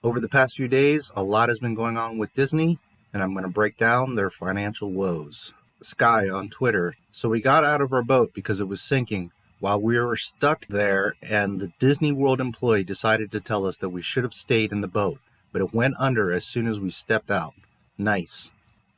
Over the past few days, a lot has been going on with Disney, and I'm going to break down their financial woes. Sky on Twitter. So we got out of our boat because it was sinking while we were stuck there, and the Disney World employee decided to tell us that we should have stayed in the boat, but it went under as soon as we stepped out. Nice.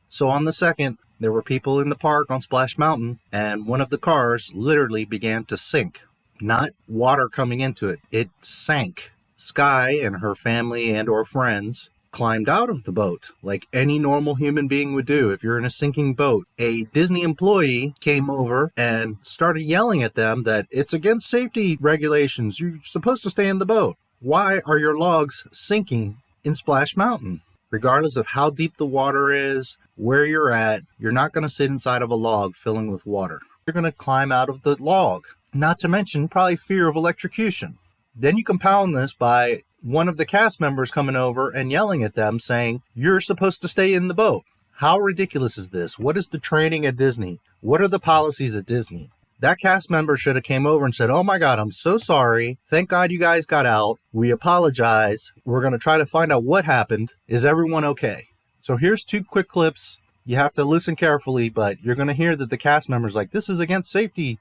So on the 2nd, there were people in the park on Splash Mountain, and one of the cars literally began to sink. Not water coming into it, it sank. Sky and her family and or friends climbed out of the boat like any normal human being would do if you're in a sinking boat. A Disney employee came over and started yelling at them that it's against safety regulations. You're supposed to stay in the boat. Why are your logs sinking in Splash Mountain? Regardless of how deep the water is, where you're at, you're not going to sit inside of a log filling with water. You're going to climb out of the log. Not to mention probably fear of electrocution. Then you compound this by one of the cast members coming over and yelling at them saying, you're supposed to stay in the boat. How ridiculous is this? What is the training at Disney? What are the policies at Disney? That cast member should have came over and said, oh my God, I'm so sorry. Thank God you guys got out. We apologize. We're going to try to find out what happened. Is everyone okay? So here's 2 quick clips. You have to listen carefully, but you're going to hear that the cast member's like, this is against safety.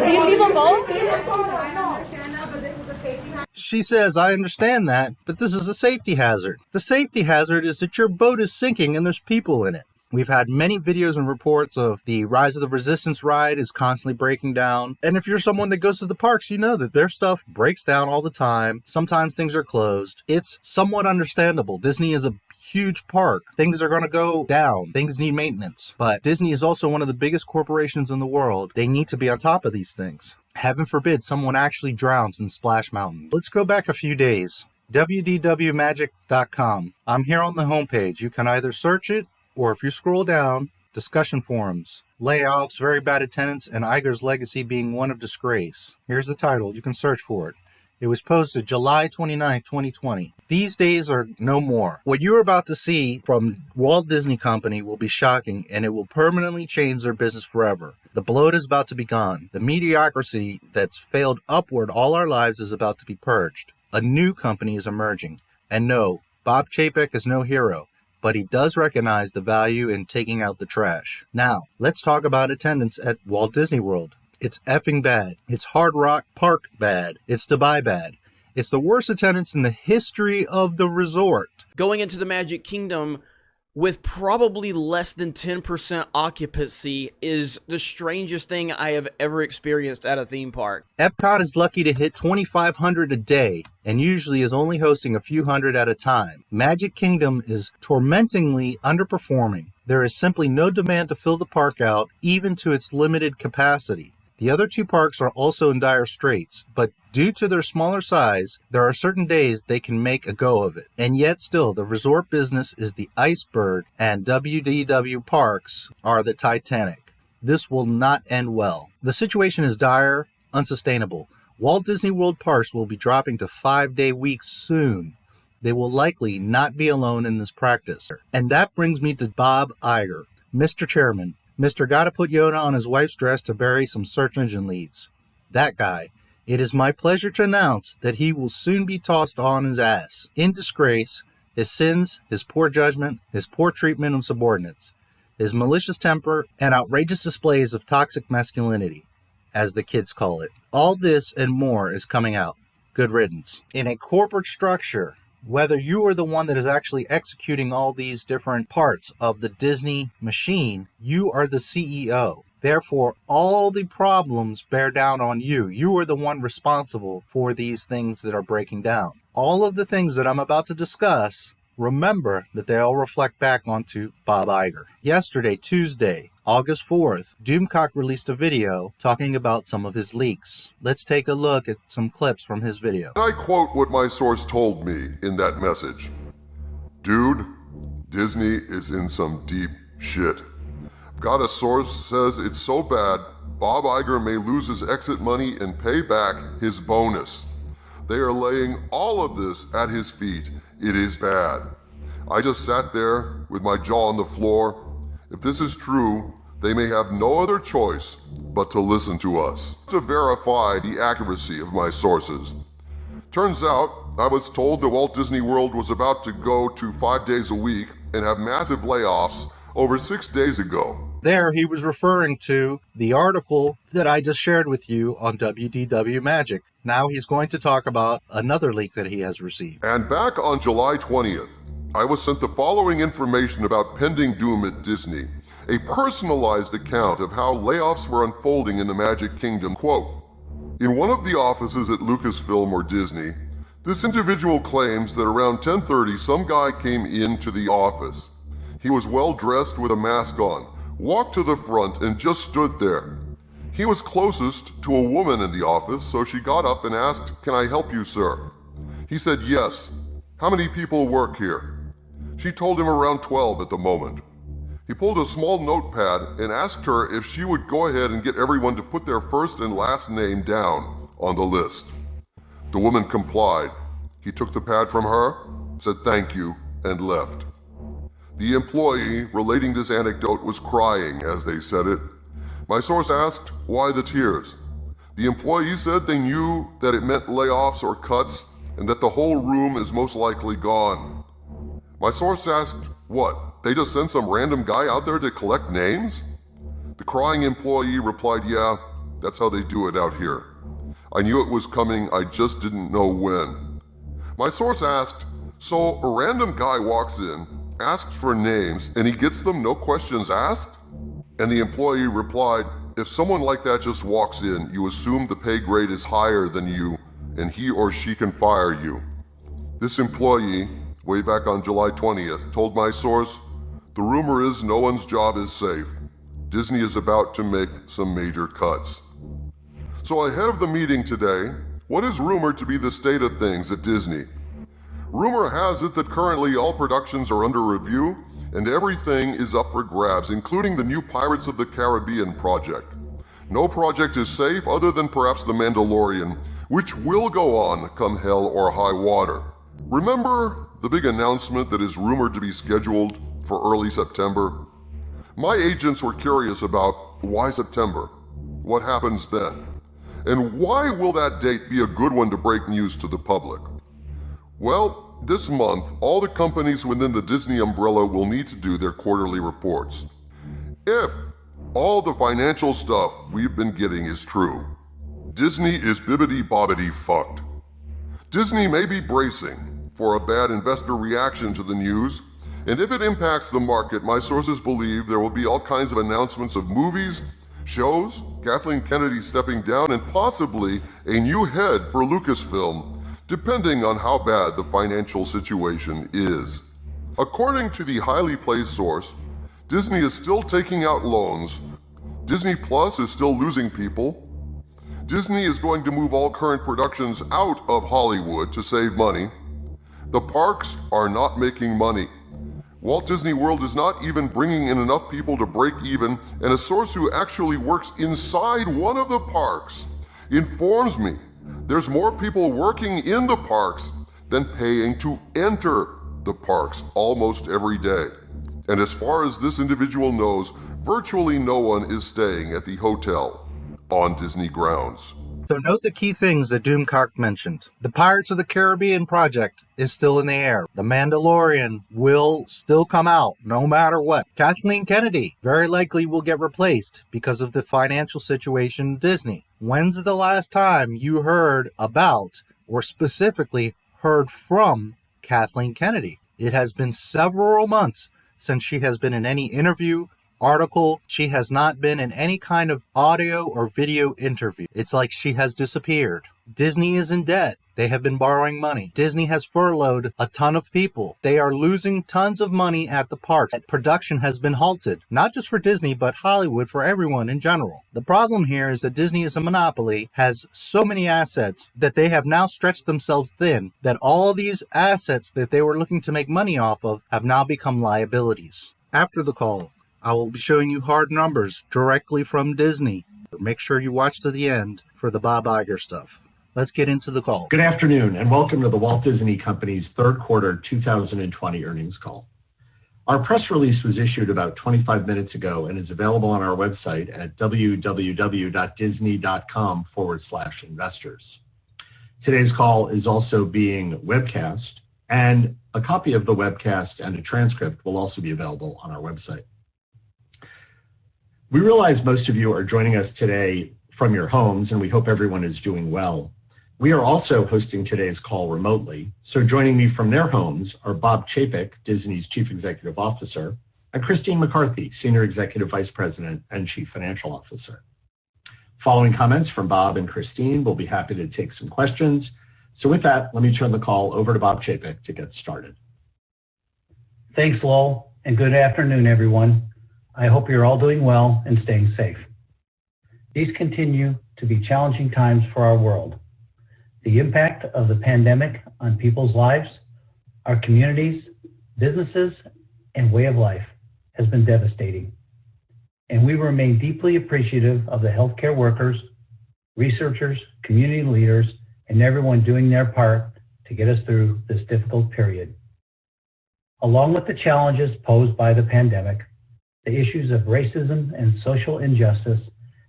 Do you see them both? She says, I understand that, but this is a safety hazard. The safety hazard is that your boat is sinking and there's people in it. We've had many videos and reports of the Rise of the Resistance ride is constantly breaking down. And if you're someone that goes to the parks, you know that their stuff breaks down all the time. Sometimes things are closed. It's somewhat understandable. Disney is a huge park. Things are going to go down. Things need maintenance. But Disney is also one of the biggest corporations in the world. They need to be on top of these things. Heaven forbid someone actually drowns in Splash Mountain. Let's go back a few days. WDWMagic.com. I'm here on the homepage. You can either search it, or if you scroll down, discussion forums, layoffs, very bad attendance, and Iger's legacy being one of disgrace. Here's the title. You can search for it. It was posted July 29, 2020. These days are no more. What you're about to see from Walt Disney Company will be shocking, and it will permanently change their business forever. The bloat is about to be gone. The mediocrity that's failed upward all our lives is about to be purged. A new company is emerging. And no, Bob Chapek is no hero, but he does recognize the value in taking out the trash. Now, let's talk about attendance at Walt Disney World. It's effing bad. It's Hard Rock Park bad. It's Dubai bad. It's the worst attendance in the history of the resort. Going into the Magic Kingdom with probably less than 10% occupancy is the strangest thing I have ever experienced at a theme park. Epcot is lucky to hit 2,500 a day and usually is only hosting a few hundred at a time. Magic Kingdom is tormentingly underperforming. There is simply no demand to fill the park out, even to its limited capacity. The other 2 parks are also in dire straits, but due to their smaller size, there are certain days they can make a go of it. And yet still, the resort business is the iceberg and WDW parks are the Titanic. This will not end well. The situation is dire, unsustainable. Walt Disney World parks will be dropping to 5-day weeks soon. They will likely not be alone in this practice. And that brings me to Bob Iger, Mr. Chairman. Mr. Gotta Put Yoda on his wife's dress to bury some search engine leads. That guy. It is my pleasure to announce that he will soon be tossed on his ass. In disgrace, his sins, his poor judgment, his poor treatment of subordinates, his malicious temper, and outrageous displays of toxic masculinity, as the kids call it. All this and more is coming out. Good riddance. In a corporate structure, whether you are the one that is actually executing all these different parts of the Disney machine, you are the CEO. Therefore, all the problems bear down on you. You are the one responsible for these things that are breaking down. All of the things that I'm about to discuss, remember that they all reflect back onto Bob Iger. Yesterday, Tuesday, August 4th, DoomCock released a video talking about some of his leaks. Let's take a look at some clips from his video. I quote what my source told me in that message. Dude, Disney is in some deep shit. Got a source says it's so bad, Bob Iger may lose his exit money and pay back his bonus. They are laying all of this at his feet. It is bad. I just sat there with my jaw on the floor. If this is true, they may have no other choice but to listen to us. To verify the accuracy of my sources. Turns out, I was told that Walt Disney World was about to go to 5 days a week and have massive layoffs over 6 days ago. There, he was referring to the article that I just shared with you on WDW Magic. Now he's going to talk about another leak that he has received. And back on July 20th, I was sent the following information about pending doom at Disney. A personalized account of how layoffs were unfolding in the Magic Kingdom. Quote, in one of the offices at Lucasfilm or Disney, this individual claims that around 10:30 some guy came into the office. He was well dressed with a mask on, walked to the front and just stood there. He was closest to a woman in the office, so she got up and asked, "Can I help you, sir?" He said, "Yes. How many people work here?" She told him around 12 at the moment. He pulled a small notepad and asked her if she would go ahead and get everyone to put their first and last name down on the list. The woman complied. He took the pad from her, said thank you, and left. The employee relating this anecdote was crying as they said it. My source asked, why the tears? The employee said they knew that it meant layoffs or cuts and that the whole room is most likely gone. My source asked, what? They just sent some random guy out there to collect names? The crying employee replied, yeah, that's how they do it out here. I knew it was coming, I just didn't know when. My source asked, so a random guy walks in, asks for names, and he gets them no questions asked? And the employee replied, if someone like that just walks in, you assume the pay grade is higher than you, and he or she can fire you. This employee, way back on July 20th, told my source, the rumor is no one's job is safe. Disney is about to make some major cuts. So ahead of the meeting today, what is rumored to be the state of things at Disney? Rumor has it that currently all productions are under review and everything is up for grabs, including the new Pirates of the Caribbean project. No project is safe other than perhaps The Mandalorian, which will go on come hell or high water. Remember the big announcement that is rumored to be scheduled for early September? My agents were curious about why September? What happens then? And why will that date be a good one to break news to the public? Well, this month, all the companies within the Disney umbrella will need to do their quarterly reports. If all the financial stuff we've been getting is true, Disney is bibbity-bobbity fucked. Disney may be bracing for a bad investor reaction to the news, and if it impacts the market, my sources believe there will be all kinds of announcements of movies, shows, Kathleen Kennedy stepping down, and possibly a new head for Lucasfilm, depending on how bad the financial situation is. According to the highly praised source, Disney is still taking out loans, Disney Plus is still losing people, Disney is going to move all current productions out of Hollywood to save money, the parks are not making money, Walt Disney World is not even bringing in enough people to break even, and a source who actually works inside one of the parks informs me there's more people working in the parks than paying to enter the parks almost every day. And as far as this individual knows, virtually no one is staying at the hotel on Disney grounds. So note the key things that DoomCock mentioned. The Pirates of the Caribbean project is still in the air. The Mandalorian will still come out no matter what. Kathleen Kennedy very likely will get replaced because of the financial situation in Disney. When's the last time you heard about or specifically heard from Kathleen Kennedy? It has been several months since she has been in any interview, article. She has not been in any kind of audio or video interview. It's like she has disappeared. Disney is in debt. They have been borrowing money. Disney has furloughed a ton of people. They are losing tons of money at the parks. Production has been halted, not just for Disney, but Hollywood, for everyone in general. The problem here is that Disney is a monopoly, has so many assets that they have now stretched themselves thin, that all these assets that they were looking to make money off of have now become liabilities. After the call, I will be showing you hard numbers directly from Disney. Make sure you watch to the end for the Bob Iger stuff. Let's get into the call. Good afternoon and welcome to the Walt Disney Company's third quarter 2020 earnings call. Our press release was issued about 25 minutes ago and is available on our website at www.disney.com/investors. Today's call is also being webcast, and a copy of the webcast and a transcript will also be available on our website. We realize most of you are joining us today from your homes, and we hope everyone is doing well. We are also hosting today's call remotely, so joining me from their homes are Bob Chapek, Disney's Chief Executive Officer, and Christine McCarthy, Senior Executive Vice President and Chief Financial Officer. Following comments from Bob and Christine, we'll be happy to take some questions. So with that, let me turn the call over to Bob Chapek to get started. Thanks, Lowell, and good afternoon, everyone. I hope you're all doing well and staying safe. These continue to be challenging times for our world. The impact of the pandemic on people's lives, our communities, businesses, and way of life has been devastating. And we remain deeply appreciative of the healthcare workers, researchers, community leaders, and everyone doing their part to get us through this difficult period. Along with the challenges posed by the pandemic, the issues of racism and social injustice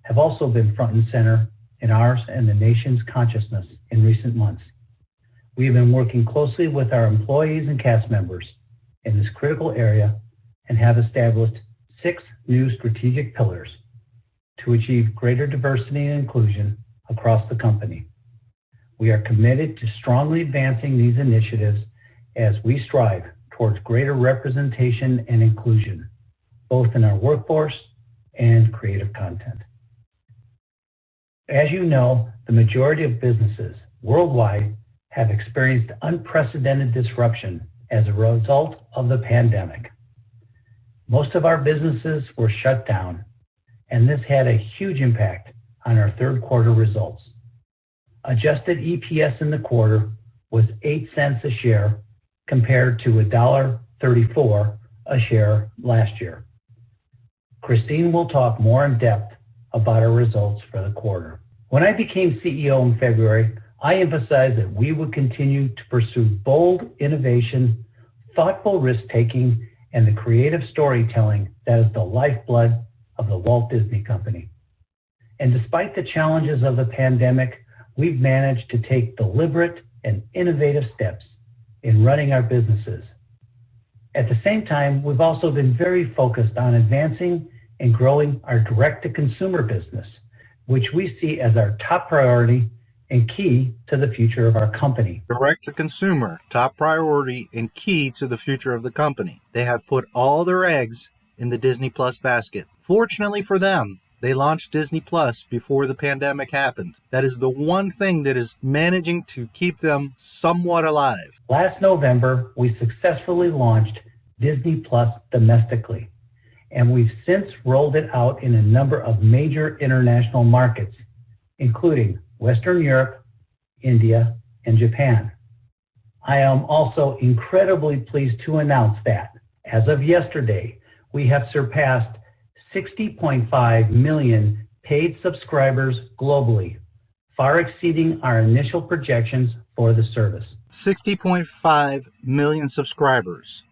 have also been front and center in ours and the nation's consciousness in recent months. We have been working closely with our employees and cast members in this critical area and have established 6 new strategic pillars to achieve greater diversity and inclusion across the company. We are committed to strongly advancing these initiatives as we strive towards greater representation and inclusion, both in our workforce and creative content. As you know, the majority of businesses worldwide have experienced unprecedented disruption as a result of the pandemic. Most of our businesses were shut down, and this had a huge impact on our third quarter results. Adjusted EPS in the quarter was 8 cents a share compared to $1.34 a share last year. Christine will talk more in depth about our results for the quarter. When I became CEO in February, I emphasized that we would continue to pursue bold innovation, thoughtful risk-taking, and the creative storytelling that is the lifeblood of the Walt Disney Company. And despite the challenges of the pandemic, we've managed to take deliberate and innovative steps in running our businesses. At the same time, we've also been very focused on advancing and growing our direct-to-consumer business, which we see as our top priority and key to the future of our company. Direct-to-consumer, top priority and key to the future of the company. They have put all their eggs in the Disney Plus basket. Fortunately for them, they launched Disney Plus before the pandemic happened. That is the one thing that is managing to keep them somewhat alive. Last November, we successfully launched Disney Plus domestically, and we've since rolled it out in a number of major international markets, including Western Europe, India, and Japan. I am also incredibly pleased to announce that, as of yesterday, we have surpassed 60.5 million paid subscribers globally, far exceeding our initial projections for the service. 60.5 million subscribers.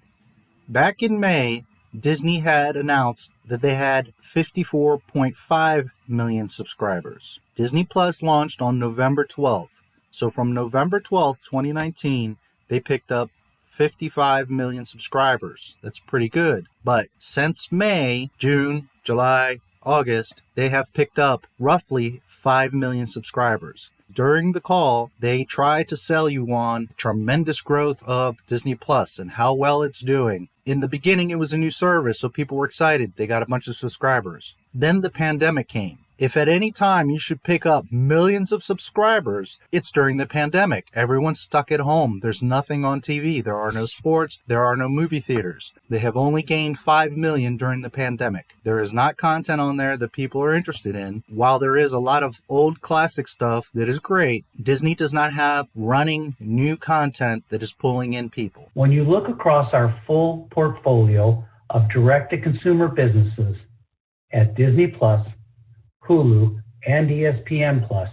Back in May, Disney had announced that they had 54.5 million subscribers. Disney Plus launched on November 12th. So from November 12th, 2019, they picked up 55 million subscribers. That's pretty good. But since May, June, July, August, they have picked up roughly 5 million subscribers. During the call, they tried to sell you on tremendous growth of Disney Plus and how well it's doing. In the beginning, it was a new service, so people were excited. They got a bunch of subscribers. Then the pandemic came. If at any time you should pick up millions of subscribers, it's during the pandemic. Everyone's stuck at home. There's nothing on TV. There are no sports. There are no movie theaters. They have only gained 5 million during the pandemic. There is not content on there that people are interested in. While there is a lot of old classic stuff that is great, Disney does not have running new content that is pulling in people. When you look across our full portfolio of direct-to-consumer businesses at Disney Plus, Hulu, and ESPN Plus,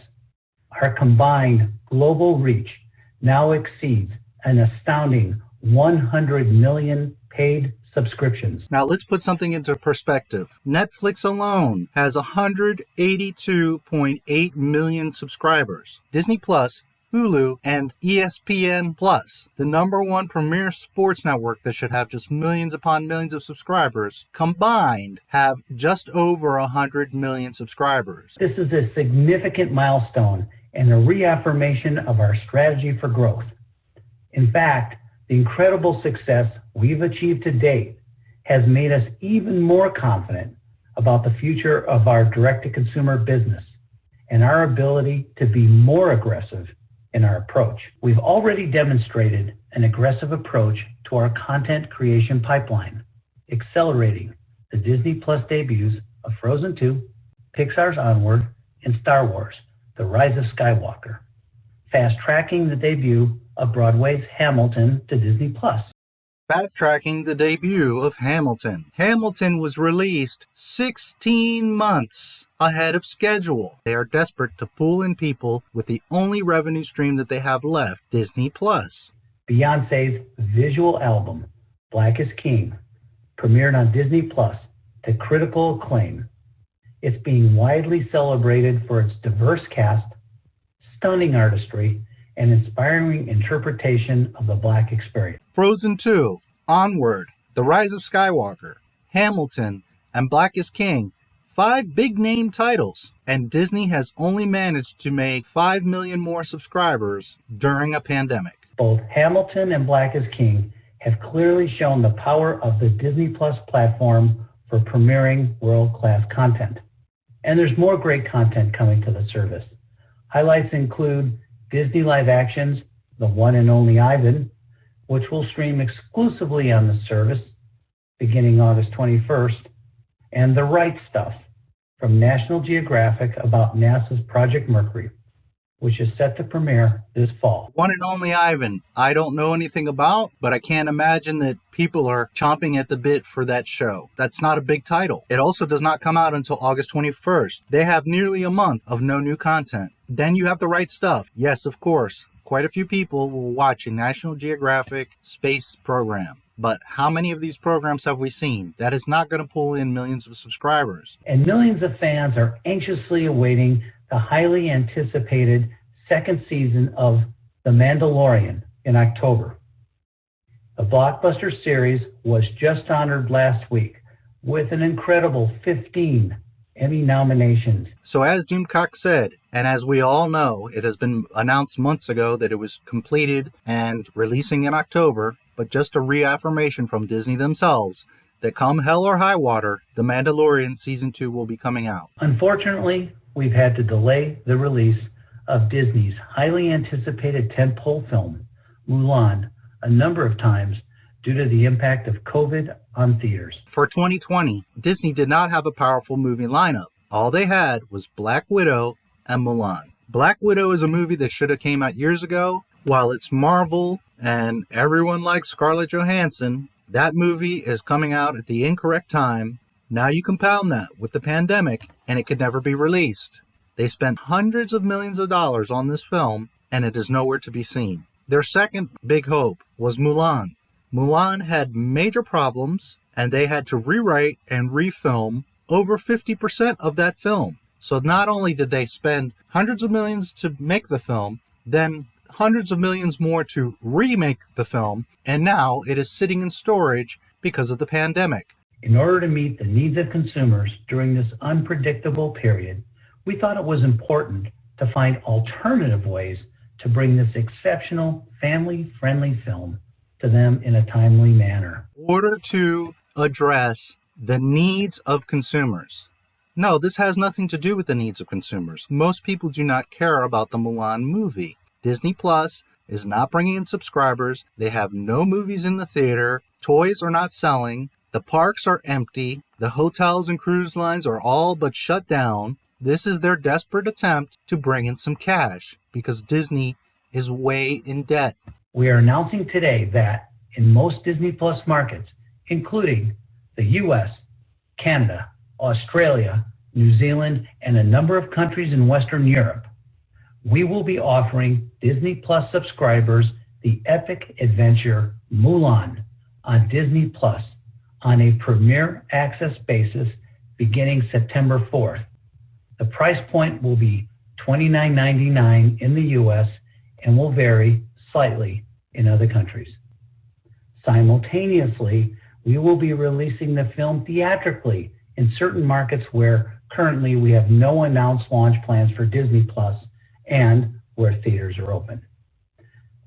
our combined global reach now exceeds an astounding 100 million paid subscriptions. Now let's put something into perspective. Netflix alone has 182.8 million subscribers. Disney Plus, Hulu, and ESPN Plus, the #1 premier sports network that should have just millions upon millions of subscribers, combined have just over 100 million subscribers. This is a significant milestone and a reaffirmation of our strategy for growth. In fact, the incredible success we've achieved to date has made us even more confident about the future of our direct-to-consumer business and our ability to be more aggressive in our approach. We've already demonstrated an aggressive approach to our content creation pipeline, accelerating the Disney Plus debuts of Frozen 2, Pixar's Onward, and Star Wars, The Rise of Skywalker, fast-tracking the debut of Broadway's Hamilton to Disney Plus. Fast-tracking the debut of Hamilton. Hamilton was released 16 months ahead of schedule. They are desperate to pull in people with the only revenue stream that they have left, Disney Plus. Beyonce's visual album, Black is King, premiered on Disney Plus to critical acclaim. It's being widely celebrated for its diverse cast, stunning artistry, and inspiring interpretation of the Black experience. Frozen 2, Onward, The Rise of Skywalker, Hamilton, and Black is King. 5 big-name titles, and Disney has only managed to make 5 million more subscribers during a pandemic. Both Hamilton and Black is King have clearly shown the power of the Disney Plus platform for premiering world-class content. And there's more great content coming to the service. Highlights include Disney Live Action's The One and Only Ivan, which will stream exclusively on the service beginning August 21st, and The Right Stuff from National Geographic about NASA's Project Mercury, which is set to premiere this fall. One and Only Ivan, I don't know anything about, but I can't imagine that people are chomping at the bit for that show. That's not a big title. It also does not come out until August 21st. They have nearly a month of no new content. Then you have The Right Stuff. Yes, of course, quite a few people will watch a National Geographic space program. But how many of these programs have we seen? That is not going to pull in millions of subscribers. And millions of fans are anxiously awaiting the highly anticipated second season of The Mandalorian in October. The blockbuster series was just honored last week with an incredible 15 Emmy nominations. So as DoomCock said, and as we all know, it has been announced months ago that it was completed and releasing in October, but just a reaffirmation from Disney themselves that come hell or high water, The Mandalorian Season 2 will be coming out. Unfortunately, we've had to delay the release of Disney's highly anticipated tentpole film, Mulan, a number of times due to the impact of COVID on theaters. For 2020, Disney did not have a powerful movie lineup. All they had was Black Widow and Mulan. Black Widow is a movie that should have came out years ago. While it's Marvel and everyone likes Scarlett Johansson, that movie is coming out at the incorrect time. Now you compound that with the pandemic, and it could never be released. They spent hundreds of millions of dollars on this film, and it is nowhere to be seen. Their second big hope was Mulan. Mulan had major problems, and they had to rewrite and refilm over 50% of that film. So not only did they spend hundreds of millions to make the film, then hundreds of millions more to remake the film, and now it is sitting in storage because of the pandemic. In order to meet the needs of consumers during this unpredictable period, we thought it was important to find alternative ways to bring this exceptional, family-friendly film to them in a timely manner. In order to address the needs of consumers. No, this has nothing to do with the needs of consumers. Most people do not care about the Mulan movie. Disney Plus is not bringing in subscribers. They have no movies in the theater. Toys are not selling. The parks are empty. The hotels and cruise lines are all but shut down. This is their desperate attempt to bring in some cash because Disney is way in debt. We are announcing today that in most Disney Plus markets, including the US, Canada, Australia, New Zealand, and a number of countries in Western Europe, we will be offering Disney Plus subscribers the epic adventure Mulan on Disney Plus on a Premier Access basis beginning September 4th. The price point will be $29.99 in the U.S. and will vary slightly in other countries. Simultaneously, we will be releasing the film theatrically in certain markets where currently we have no announced launch plans for Disney Plus and where theaters are open.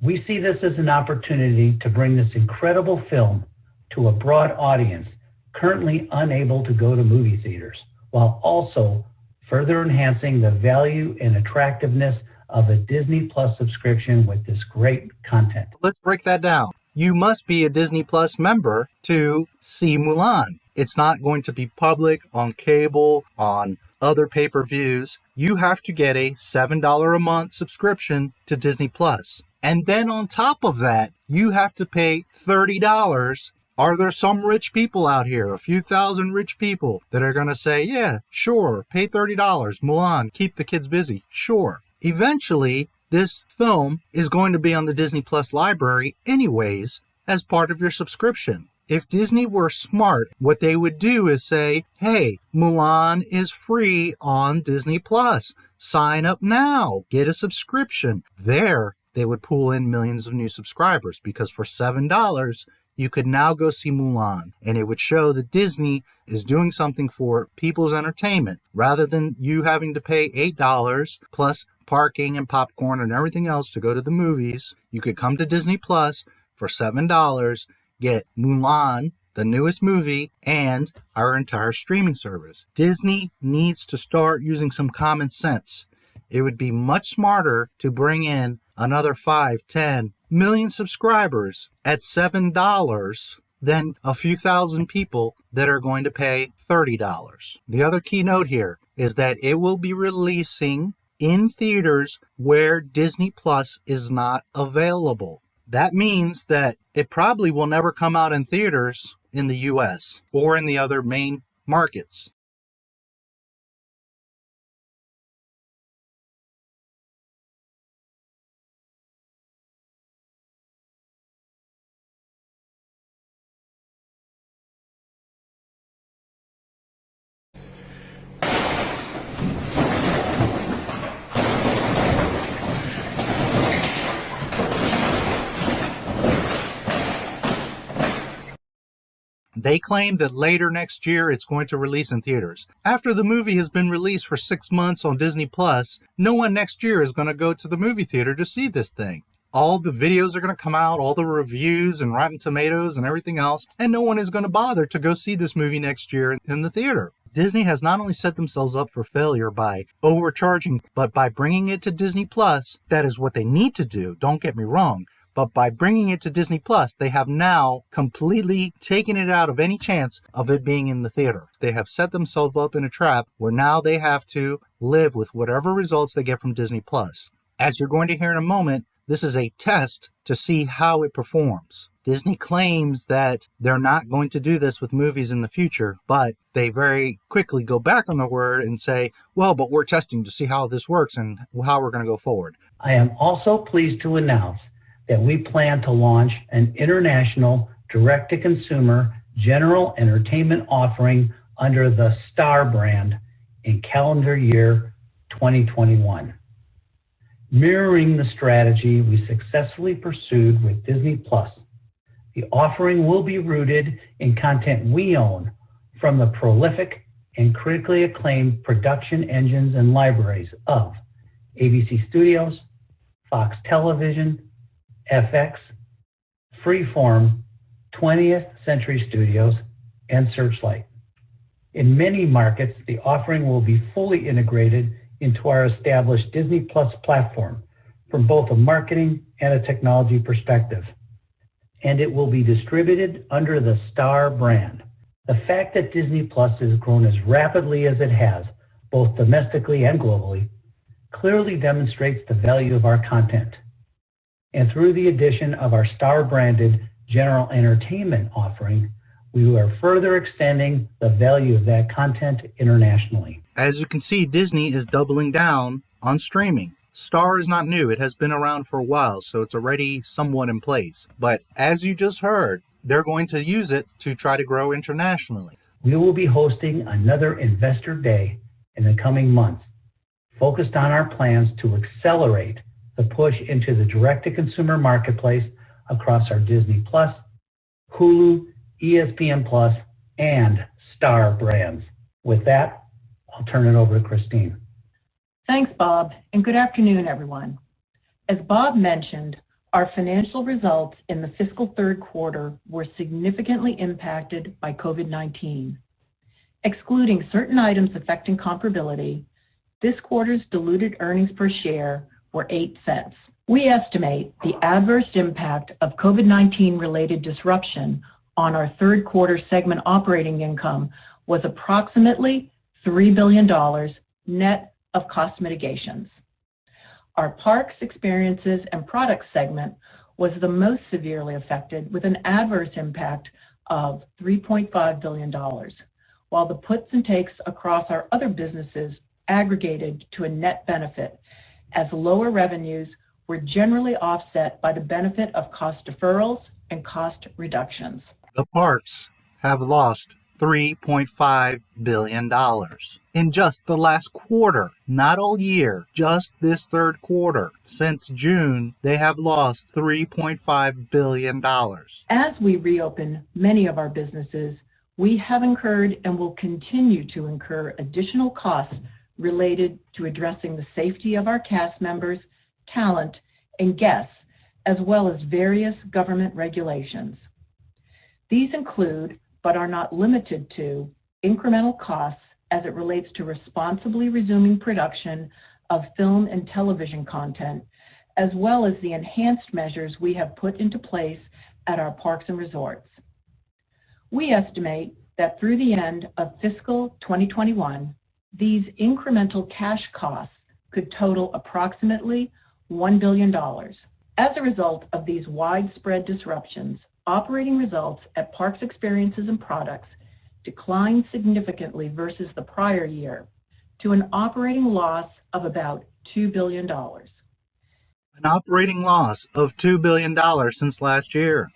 We see this as an opportunity to bring this incredible film to a broad audience currently unable to go to movie theaters, while also further enhancing the value and attractiveness of a Disney Plus subscription with this great content. Let's break that down. You must be a Disney Plus member to see Mulan. It's not going to be public on cable, on other pay-per-views. You have to get a $7 a month subscription to Disney Plus. And then on top of that, you have to pay $30. Are there some rich people out here, a few thousand rich people, that are going to say, yeah, sure, pay $30, Mulan, keep the kids busy? Sure. Eventually, this film is going to be on the Disney Plus library anyways as part of your subscription. If Disney were smart, what they would do is say, hey, Mulan is free on Disney Plus. Sign up now. Get a subscription. There, they would pull in millions of new subscribers because for $7, you could now go see Mulan. And it would show that Disney is doing something for people's entertainment rather than you having to pay $8 plus parking and popcorn and everything else to go to the movies. You could come to Disney Plus for $7, get Mulan, the newest movie, and our entire streaming service. Disney needs to start using some common sense. It would be much smarter to bring in another 5, 10 million subscribers at $7 than a few thousand people that are going to pay $30. The other key note here is that it will be releasing in theaters where Disney Plus is not available. That means that it probably will never come out in theaters in the US or in the other main markets. They claim that later next year it's going to release in theaters. After the movie has been released for 6 months on Disney Plus, no one next year is going to go to the movie theater to see this thing. All the videos are going to come out, all the reviews and Rotten Tomatoes and everything else, and no one is going to bother to go see this movie next year in the theater. Disney has not only set themselves up for failure by overcharging, but by bringing it to Disney Plus. That is what they need to do, don't get me wrong. But by bringing it to Disney Plus, they have now completely taken it out of any chance of it being in the theater. They have set themselves up in a trap where now they have to live with whatever results they get from Disney Plus. As you're going to hear in a moment, this is a test to see how it performs. Disney claims that they're not going to do this with movies in the future, but they very quickly go back on their word and say, well, but we're testing to see how this works and how we're going to go forward. I am also pleased to announce that we plan to launch an international direct-to-consumer general entertainment offering under the Star brand in calendar year 2021. Mirroring the strategy we successfully pursued with Disney Plus, the offering will be rooted in content we own from the prolific and critically acclaimed production engines and libraries of ABC Studios, Fox Television, FX, Freeform, 20th Century Studios, and Searchlight. In many markets, the offering will be fully integrated into our established Disney Plus platform from both a marketing and a technology perspective, and it will be distributed under the Star brand. The fact that Disney Plus has grown as rapidly as it has, both domestically and globally, clearly demonstrates the value of our content. And through the addition of our Star-branded general entertainment offering, we are further extending the value of that content internationally. As you can see, Disney is doubling down on streaming. Star is not new. It has been around for a while, so it's already somewhat in place. But as you just heard, they're going to use it to try to grow internationally. We will be hosting another Investor Day in the coming months, focused on our plans to accelerate the push into the direct-to-consumer marketplace across our Disney Plus, Hulu, ESPN Plus, and Star brands. With that, I'll turn it over to Christine. Thanks, Bob, and good afternoon, everyone. As Bob mentioned, our financial results in the fiscal third quarter were significantly impacted by COVID-19. Excluding certain items affecting comparability, this quarter's diluted earnings per share were 8 cents. We estimate the adverse impact of COVID-19 related disruption on our third quarter segment operating income was approximately $3 billion net of cost mitigations. Our Parks, Experiences, and Products segment was the most severely affected with an adverse impact of $3.5 billion, while the puts and takes across our other businesses aggregated to a net benefit, as lower revenues were generally offset by the benefit of cost deferrals and cost reductions. The parks have lost $3.5 billion in just the last quarter, not all year, just this third quarter. Since June, they have lost $3.5 billion. As we reopen many of our businesses, we have incurred and will continue to incur additional costs related to addressing the safety of our cast members, talent, and guests, as well as various government regulations. These include, but are not limited to, incremental costs as it relates to responsibly resuming production of film and television content, as well as the enhanced measures we have put into place at our parks and resorts. We estimate that through the end of fiscal 2021, these incremental cash costs could total approximately $1 billion. As a result of these widespread disruptions, operating results at Parks, Experiences, and Products declined significantly versus the prior year to an operating loss of about $2 billion. An operating loss of $2 billion since last year.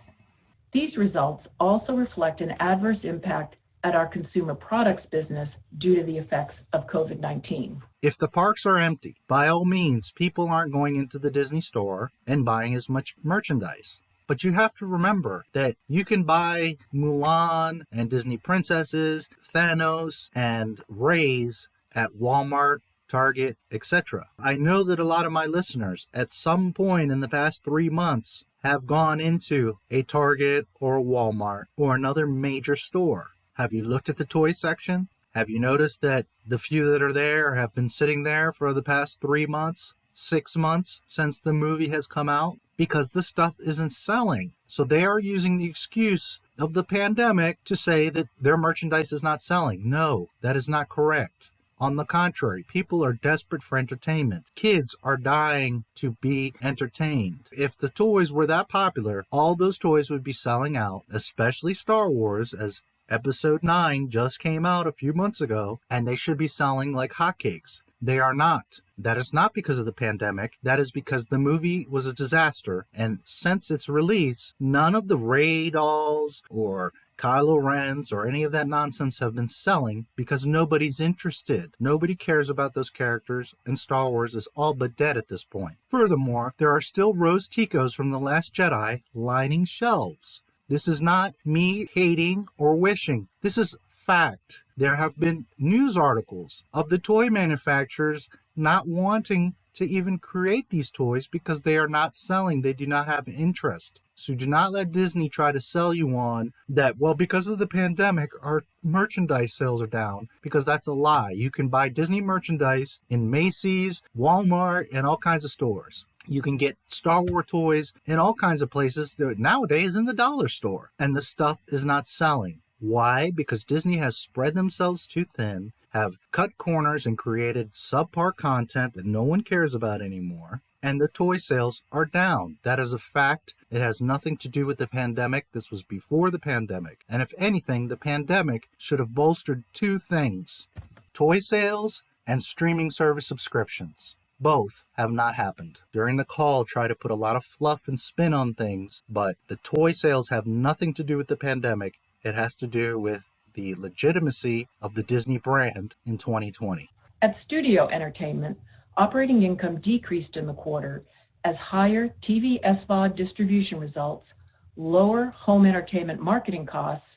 These results also reflect an adverse impact at our consumer products business due to the effects of COVID-19. If the parks are empty, by all means, people aren't going into the Disney store and buying as much merchandise. But you have to remember that you can buy Mulan and Disney princesses, Thanos and Rays at Walmart, Target, etc. I know that a lot of my listeners at some point in the past 3 months have gone into a Target or a Walmart or another major store. Have you looked at the toy section? Have you noticed that the few that are there have been sitting there for the past 3 months, 6 months since the movie has come out? Because the stuff isn't selling. So they are using the excuse of the pandemic to say that their merchandise is not selling. No, that is not correct. On the contrary, people are desperate for entertainment. Kids are dying to be entertained. If the toys were that popular, all those toys would be selling out, especially Star Wars, as Episode 9 just came out a few months ago, and they should be selling like hotcakes. They are not. That is not because of the pandemic. That is because the movie was a disaster. And since its release, none of the Rey dolls or Kylo Ren's or any of that nonsense have been selling because nobody's interested. Nobody cares about those characters, and Star Wars is all but dead at this point. Furthermore, there are still Rose Ticos from The Last Jedi lining shelves. This is not me hating or wishing. This is fact. There have been news articles of the toy manufacturers not wanting to even create these toys because they are not selling. They do not have interest. So do not let Disney try to sell you on that, well, because of the pandemic, our merchandise sales are down, because that's a lie. You can buy Disney merchandise in Macy's, Walmart, and all kinds of stores. You can get Star Wars toys in all kinds of places nowadays in the dollar store, and the stuff is not selling. Why? Because Disney has spread themselves too thin, have cut corners and created subpar content that no one cares about anymore, and the toy sales are down. That is a fact. It has nothing to do with the pandemic. This was before the pandemic. And if anything, the pandemic should have bolstered two things: toy sales and streaming service subscriptions. Both have not happened. During the call, try to put a lot of fluff and spin on things, but the toy sales have nothing to do with the pandemic. It has to do with the legitimacy of the Disney brand in 2020. At Studio Entertainment, operating income decreased in the quarter as higher TV SVOD distribution results, lower home entertainment marketing costs,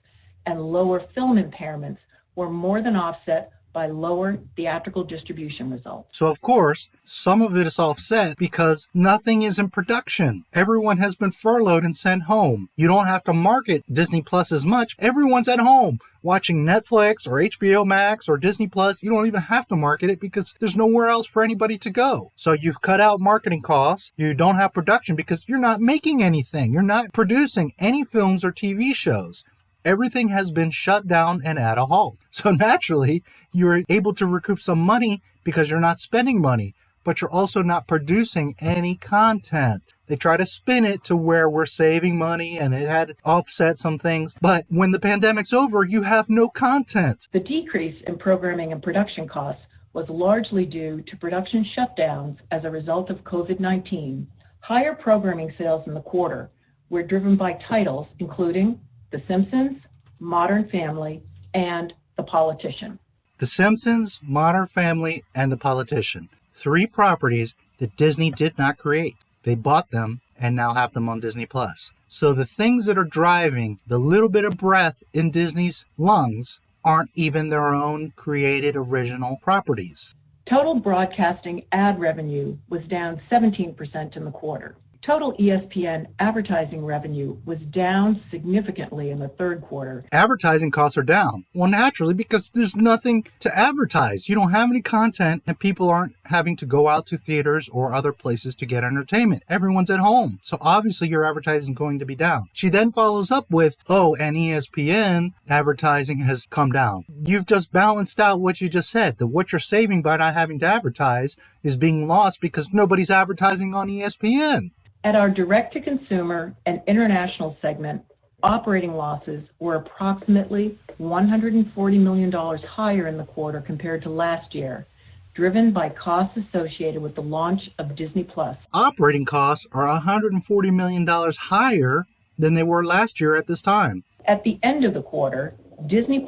and lower film impairments were more than offset by lower theatrical distribution results. So of course, some of it is offset because nothing is in production. Everyone has been furloughed and sent home. You don't have to market Disney Plus as much. Everyone's at home watching Netflix or HBO Max or Disney Plus. You don't even have to market it because there's nowhere else for anybody to go. So you've cut out marketing costs. You don't have production because you're not making anything. You're not producing any films or TV shows. Everything has been shut down and at a halt. So naturally, you're able to recoup some money because you're not spending money, but you're also not producing any content. They try to spin it to where we're saving money and it had offset some things. But when the pandemic's over, you have no content. The decrease in programming and production costs was largely due to production shutdowns as a result of COVID-19. Higher programming sales in the quarter were driven by titles including The Simpsons, Modern Family, and The Politician. The Simpsons, Modern Family, and The Politician. 3 properties that Disney did not create. They bought them and now have them on Disney Plus. So the things that are driving the little bit of breath in Disney's lungs aren't even their own created original properties. Total broadcasting ad revenue was down 17% in the quarter. Total ESPN advertising revenue was down significantly in the third quarter. Advertising costs are down. Well, naturally, because there's nothing to advertise. You don't have any content and people aren't having to go out to theaters or other places to get entertainment. Everyone's at home. So obviously your advertising is going to be down. She then follows up with, and ESPN advertising has come down. You've just balanced out what you just said. That what you're saving by not having to advertise is being lost because nobody's advertising on ESPN. At our direct-to-consumer and international segment, operating losses were approximately $140 million higher in the quarter compared to last year, driven by costs associated with the launch of Disney+. Operating costs are $140 million higher than they were last year at this time. At the end of the quarter, Disney+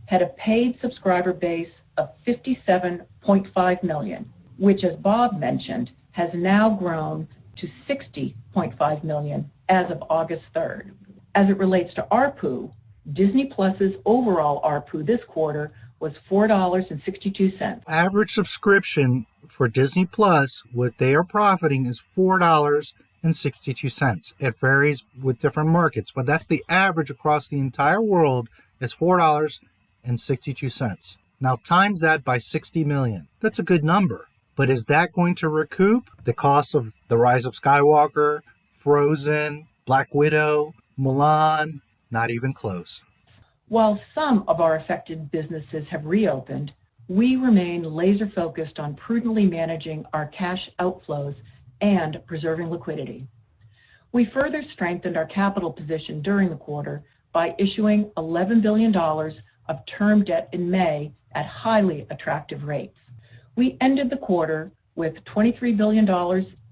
had a paid subscriber base of 57.5 million, which, as Bob mentioned, has now grown to 60.5 million as of August 3rd. As it relates to ARPU, Disney Plus's overall ARPU this quarter was $4.62. Average subscription for Disney Plus, what they are profiting is $4.62. It varies with different markets, but that's the average across the entire world is $4.62. Now times that by 60 million. That's a good number. But is that going to recoup the cost of The Rise of Skywalker, Frozen, Black Widow, Mulan? Not even close. While some of our affected businesses have reopened, we remain laser-focused on prudently managing our cash outflows and preserving liquidity. We further strengthened our capital position during the quarter by issuing $11 billion of term debt in May at highly attractive rates. We ended the quarter with $23 billion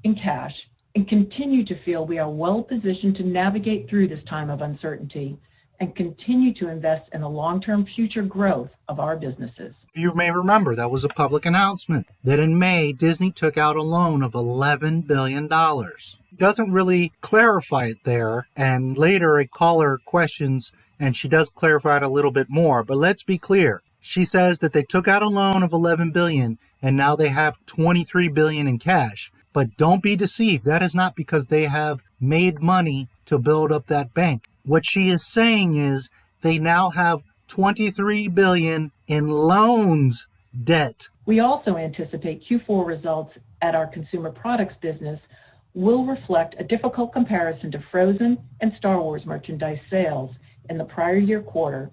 in cash and continue to feel we are well positioned to navigate through this time of uncertainty and continue to invest in the long-term future growth of our businesses. You may remember that was a public announcement that in May, Disney took out a loan of $11 billion. It doesn't really clarify it there, and later a caller questions, and she does clarify it a little bit more, but let's be clear. She says that they took out a loan of $11 billion and now they have $23 billion in cash. But don't be deceived. That is not because they have made money to build up that bank. What she is saying is they now have $23 billion in loans debt. We also anticipate Q4 results at our consumer products business will reflect a difficult comparison to Frozen and Star Wars merchandise sales in the prior year quarter,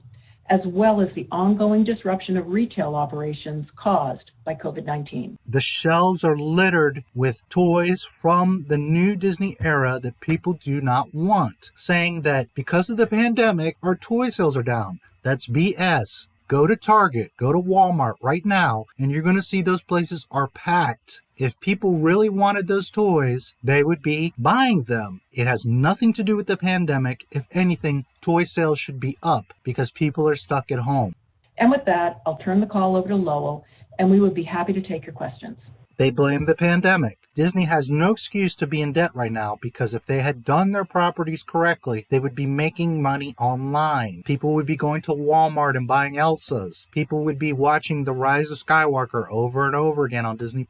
as well as the ongoing disruption of retail operations caused by COVID-19. The shelves are littered with toys from the new Disney era that people do not want, saying that because of the pandemic, our toy sales are down. That's BS. Go to Target, go to Walmart right now, and you're going to see those places are packed. If people really wanted those toys, they would be buying them. It has nothing to do with the pandemic. If anything, toy sales should be up because people are stuck at home. And with that, I'll turn the call over to Lowell, and we would be happy to take your questions. They blame the pandemic. Disney has no excuse to be in debt right now because if they had done their properties correctly, they would be making money online. People would be going to Walmart and buying Elsa's. People would be watching The Rise of Skywalker over and over again on Disney+.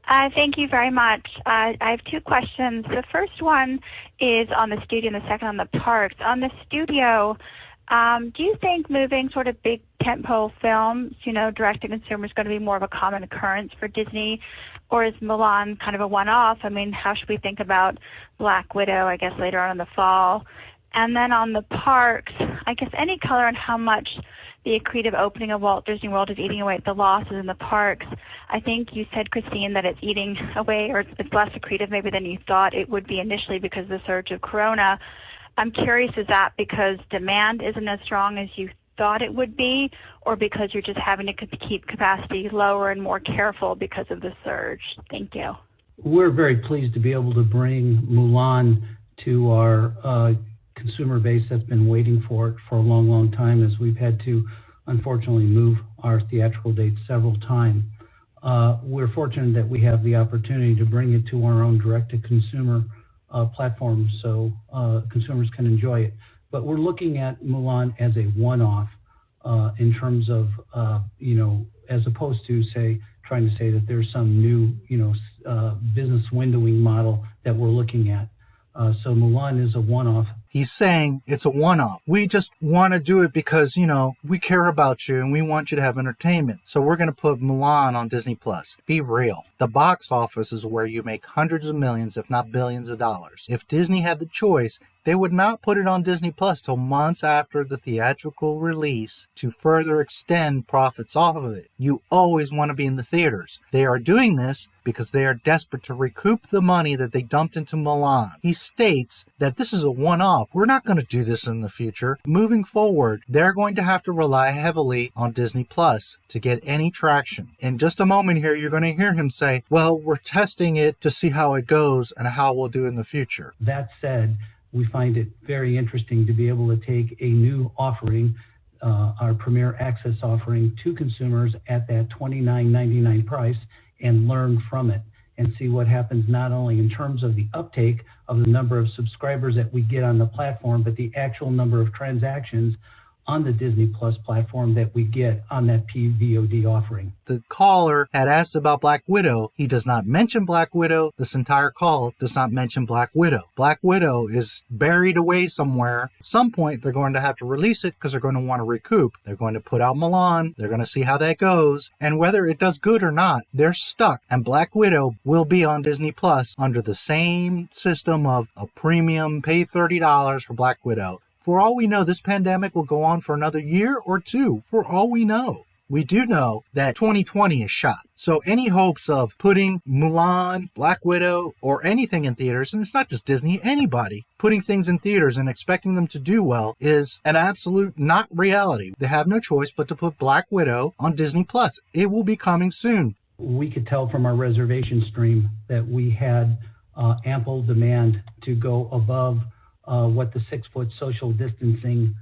Thank you very much. I have two questions. The first one is on the studio and the second on the parks. On the studio, do you think moving sort of big tentpole films, direct-to-consumer is going to be more of a common occurrence for Disney? Or is Mulan kind of a one-off? I mean, how should we think about Black Widow, I guess, later on in the fall? And then on the parks, I guess any color on how much the accretive opening of Walt Disney World is eating away at the losses in the parks. I think you said, Christine, that it's eating away, or it's less accretive maybe than you thought it would be initially because of the surge of Corona. I'm curious, is that because demand isn't as strong as you thought it would be, or because you're just having to keep capacity lower and more careful because of the surge? Thank you. We're very pleased to be able to bring Mulan to our consumer base that's been waiting for it for a long, long time, as we've had to unfortunately move our theatrical dates several times. We're fortunate that we have the opportunity to bring it to our own direct-to-consumer platform so consumers can enjoy it. But we're looking at Mulan as a one-off in terms of, as opposed to, trying to say that there's some new, business windowing model that we're looking at. So Mulan is a one-off. He's saying it's a one-off. We just want to do it because, we care about you and we want you to have entertainment. So we're going to put Mulan on Disney+. Be real. The box office is where you make hundreds of millions, if not billions of dollars. If Disney had the choice, they would not put it on Disney+ till months after the theatrical release to further extend profits off of it. You always want to be in the theaters. They are doing this because they are desperate to recoup the money that they dumped into Mulan. He states that this is a one-off. We're not going to do this in the future. Moving forward, they're going to have to rely heavily on Disney+ to get any traction. In just a moment here, you're going to hear him say, well, we're testing it to see how it goes and how we'll do in the future. That said, we find it very interesting to be able to take a new offering, our Premier Access offering, to consumers at that $29.99 price and learn from it and see what happens not only in terms of the uptake of the number of subscribers that we get on the platform, but the actual number of transactions on the Disney Plus platform that we get on that PVOD offering. The caller had asked about Black Widow. He does not mention Black Widow. This entire call does not mention Black Widow. Black Widow is buried away somewhere. At some point, they're going to have to release it because they're going to want to recoup. They're going to put out Mulan. They're going to see how that goes. And whether it does good or not, they're stuck. And Black Widow will be on Disney Plus under the same system of a premium, pay $30 for Black Widow. For all we know, this pandemic will go on for another year or two, for all we know. We do know that 2020 is shot. So any hopes of putting Mulan, Black Widow, or anything in theaters, and it's not just Disney, anybody, putting things in theaters and expecting them to do well is an absolute not reality. They have no choice but to put Black Widow on Disney Plus. It will be coming soon. We could tell from our reservation stream that we had ample demand to go above what the 6-foot social distancing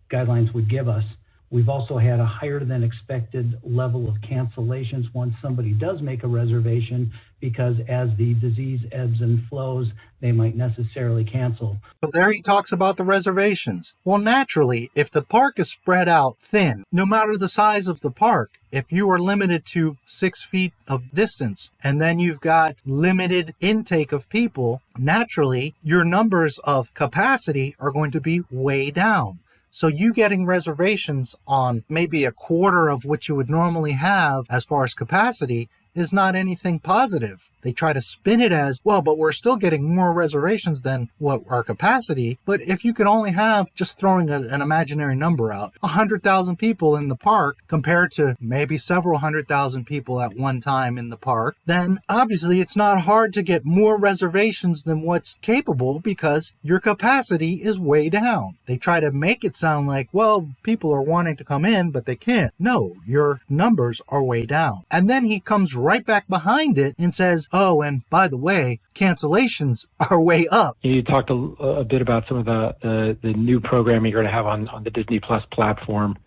guidelines would give us. We've also had a higher than expected level of cancellations once somebody does make a reservation, because as the disease ebbs and flows, they might necessarily cancel. So there he talks about the reservations. Well, naturally, if the park is spread out thin, no matter the size of the park, if you are limited to 6 feet of distance, and then you've got limited intake of people, naturally, your numbers of capacity are going to be way down. So you getting reservations on maybe a quarter of what you would normally have as far as capacity is not anything positive. They try to spin it as, well, but we're still getting more reservations than what our capacity. But if you can only have, just throwing an imaginary number out, 100,000 people in the park compared to maybe several 100,000 people at one time in the park, then obviously it's not hard to get more reservations than what's capable because your capacity is way down. They try to make it sound like, well, people are wanting to come in, but they can't. No, your numbers are way down. And then he comes right back behind it and says, oh, and by the way, cancellations are way up. You talked a bit about some of the new programming you're going to have on the Disney Plus platform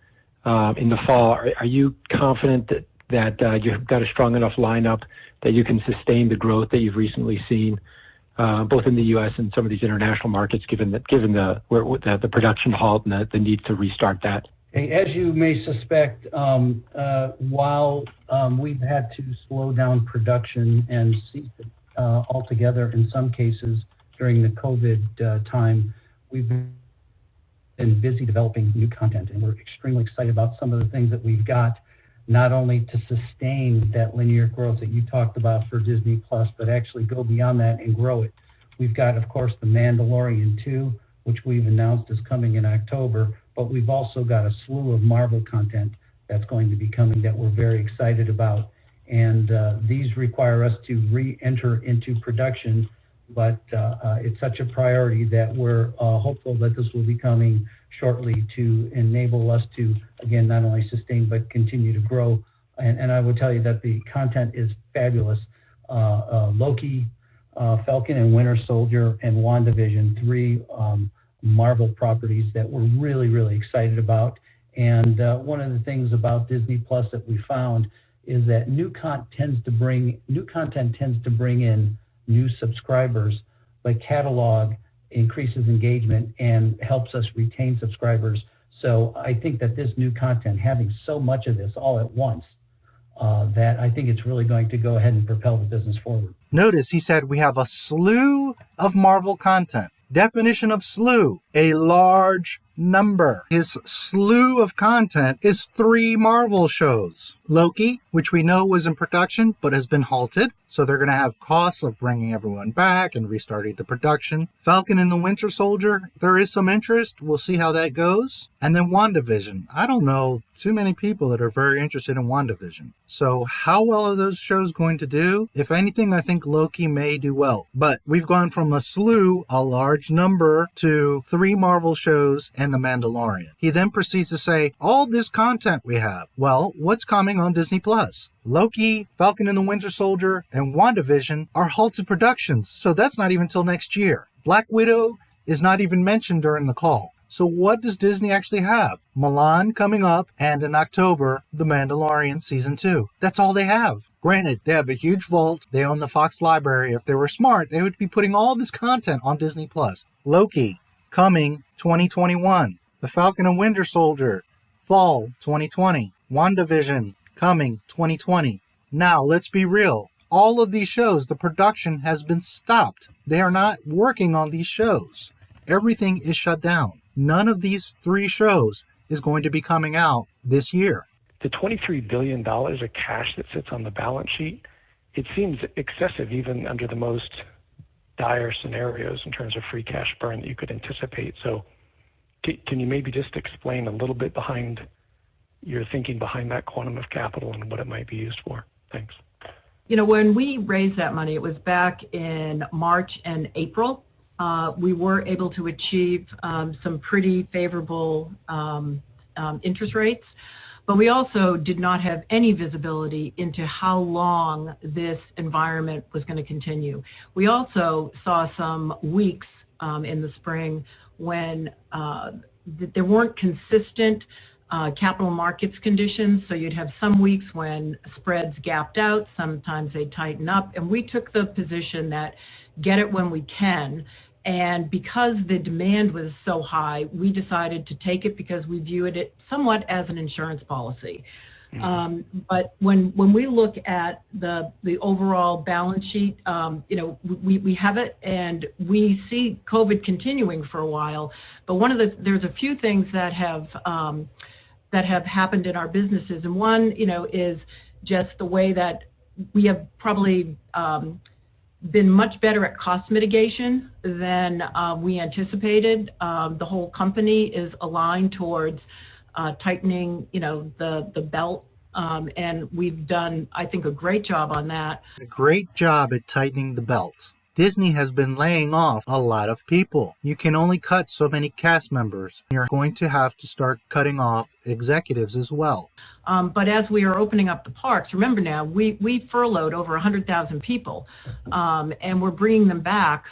in the fall. Are you confident that you've got a strong enough lineup that you can sustain the growth that you've recently seen, both in the U.S. and some of these international markets, given the production halt and the need to restart that? As you may suspect, while we've had to slow down production and cease it altogether in some cases during the COVID time, we've been busy developing new content, and we're extremely excited about some of the things that we've got, not only to sustain that linear growth that you talked about for Disney Plus, but actually go beyond that and grow it. We've got, of course, The Mandalorian 2, which we've announced is coming in October, but we've also got a slew of Marvel content that's going to be coming that we're very excited about. And these require us to re-enter into production, but it's such a priority that we're hopeful that this will be coming shortly to enable us to, again, not only sustain but continue to grow. And I will tell you that the content is fabulous. Loki, Falcon and Winter Soldier, and WandaVision, 3 Marvel properties that we're really, really excited about. And one of the things about Disney Plus that we found is that new content tends to bring in new subscribers, but catalog increases engagement and helps us retain subscribers. So I think that this new content, having so much of this all at once, that I think it's really going to go ahead and propel the business forward. Notice he said we have a slew of Marvel content. Definition of slew, a large number. His slew of content is 3 Marvel shows. Loki, which we know was in production but has been halted, so they're going to have costs of bringing everyone back and restarting the production. Falcon and the Winter Soldier, there is some interest. We'll see how that goes. And then WandaVision. I don't know too many people that are very interested in WandaVision. So how well are those shows going to do? If anything, I think Loki may do well. But we've gone from a slew, a large number, to 3 Marvel shows and The Mandalorian. He then proceeds to say, all this content we have. Well, what's coming on Disney Plus? Loki, Falcon and the Winter Soldier, and WandaVision are halted productions, so that's not even till next year. Black Widow is not even mentioned during the call. So what does Disney actually have? Milan coming up, and in October, The Mandalorian Season 2. That's all they have. Granted, they have a huge vault. They own the Fox library. If they were smart, they would be putting all this content on Disney Plus. Loki, coming 2021. The Falcon and Winter Soldier, fall 2020. WandaVision, coming 2020. Now, let's be real. All of these shows, the production has been stopped. They are not working on these shows. Everything is shut down. None of these 3 shows is going to be coming out this year. The $23 billion of cash that sits on the balance sheet, it seems excessive even under the most dire scenarios in terms of free cash burn that you could anticipate. So can you maybe just explain a little bit behind your thinking behind that quantum of capital and what it might be used for? Thanks. You know, when we raised that money, it was back in March and April. We were able to achieve some pretty favorable interest rates, but we also did not have any visibility into how long this environment was going to continue. We also saw some weeks in the spring when there weren't consistent capital markets conditions, so you'd have some weeks when spreads gapped out, sometimes they tighten up, and we took the position that get it when we can. And because the demand was so high, we decided to take it because we viewed it somewhat as an insurance policy. But when we look at the overall balance sheet, you know, we have it, and we see COVID continuing for a while. But there's a few things that have happened in our businesses, and one, you know, is just the way that we have probably been much better at cost mitigation than we anticipated. The whole company is aligned towards tightening, the belt, and we've done, I think, a great job on that. A great job at tightening the belt. Disney has been laying off a lot of people. You can only cut so many cast members. You're going to have to start cutting off executives as well. But as we are opening up the parks, remember now, we furloughed over 100,000 people, and we're bringing them back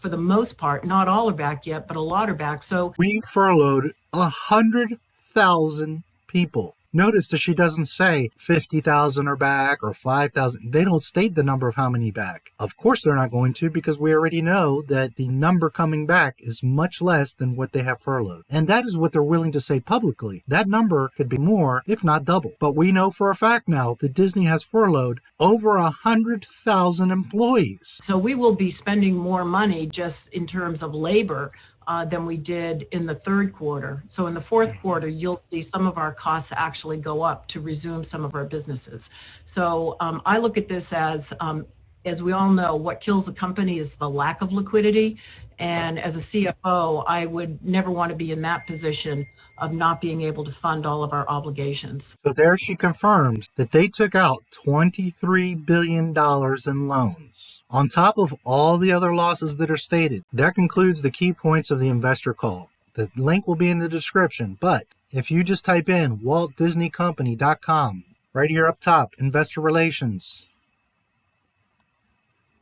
for the most part. Not all are back yet, but a lot are back. So we furloughed 100,000 people. Notice that she doesn't say 50,000 are back or 5,000. They don't state the number of how many back. Of course they're not going to, because we already know that the number coming back is much less than what they have furloughed. And that is what they're willing to say publicly. That number could be more, if not double. But we know for a fact now that Disney has furloughed over 100,000 employees. So we will be spending more money just in terms of labor than we did in the third quarter. So in the fourth quarter, you'll see some of our costs actually go up to resume some of our businesses. So I look at this as we all know, what kills a company is the lack of liquidity. And as a CFO, I would never want to be in that position of not being able to fund all of our obligations. So there she confirms that they took out $23 billion in loans. On top of all the other losses that are stated, that concludes the key points of the investor call. The link will be in the description, but if you just type in WaltDisneyCompany.com, right here up top, Investor Relations,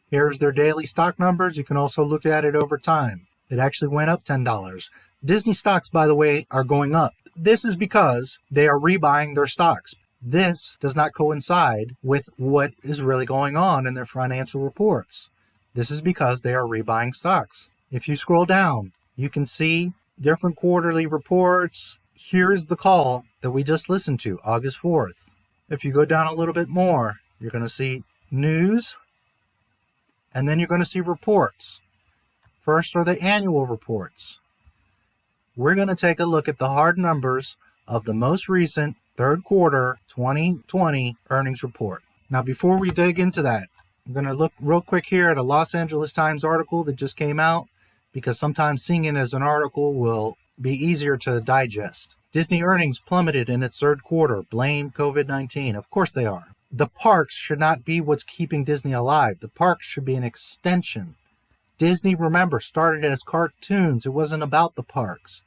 here's their daily stock numbers. You can also look at it over time. It actually went up $10. Disney stocks, by the way, are going up. This is because they are rebuying their stocks. This does not coincide with what is really going on in their financial reports. This is because they are rebuying stocks. If you scroll down, you can see different quarterly reports. Here's the call that we just listened to, August 4th. If you go down a little bit more, you're going to see news, and then you're going to see reports. First are the annual reports. We're going to take a look at the hard numbers of the most recent third quarter 2020 earnings report. Now, before we dig into that, I'm going to look real quick here at a Los Angeles Times article that just came out, because sometimes seeing it as an article will be easier to digest. Disney earnings plummeted in its third quarter. Blame COVID-19. Of course they are. The parks should not be what's keeping Disney alive. The parks should be an extension. Disney, remember, started as cartoons. It wasn't about the parks.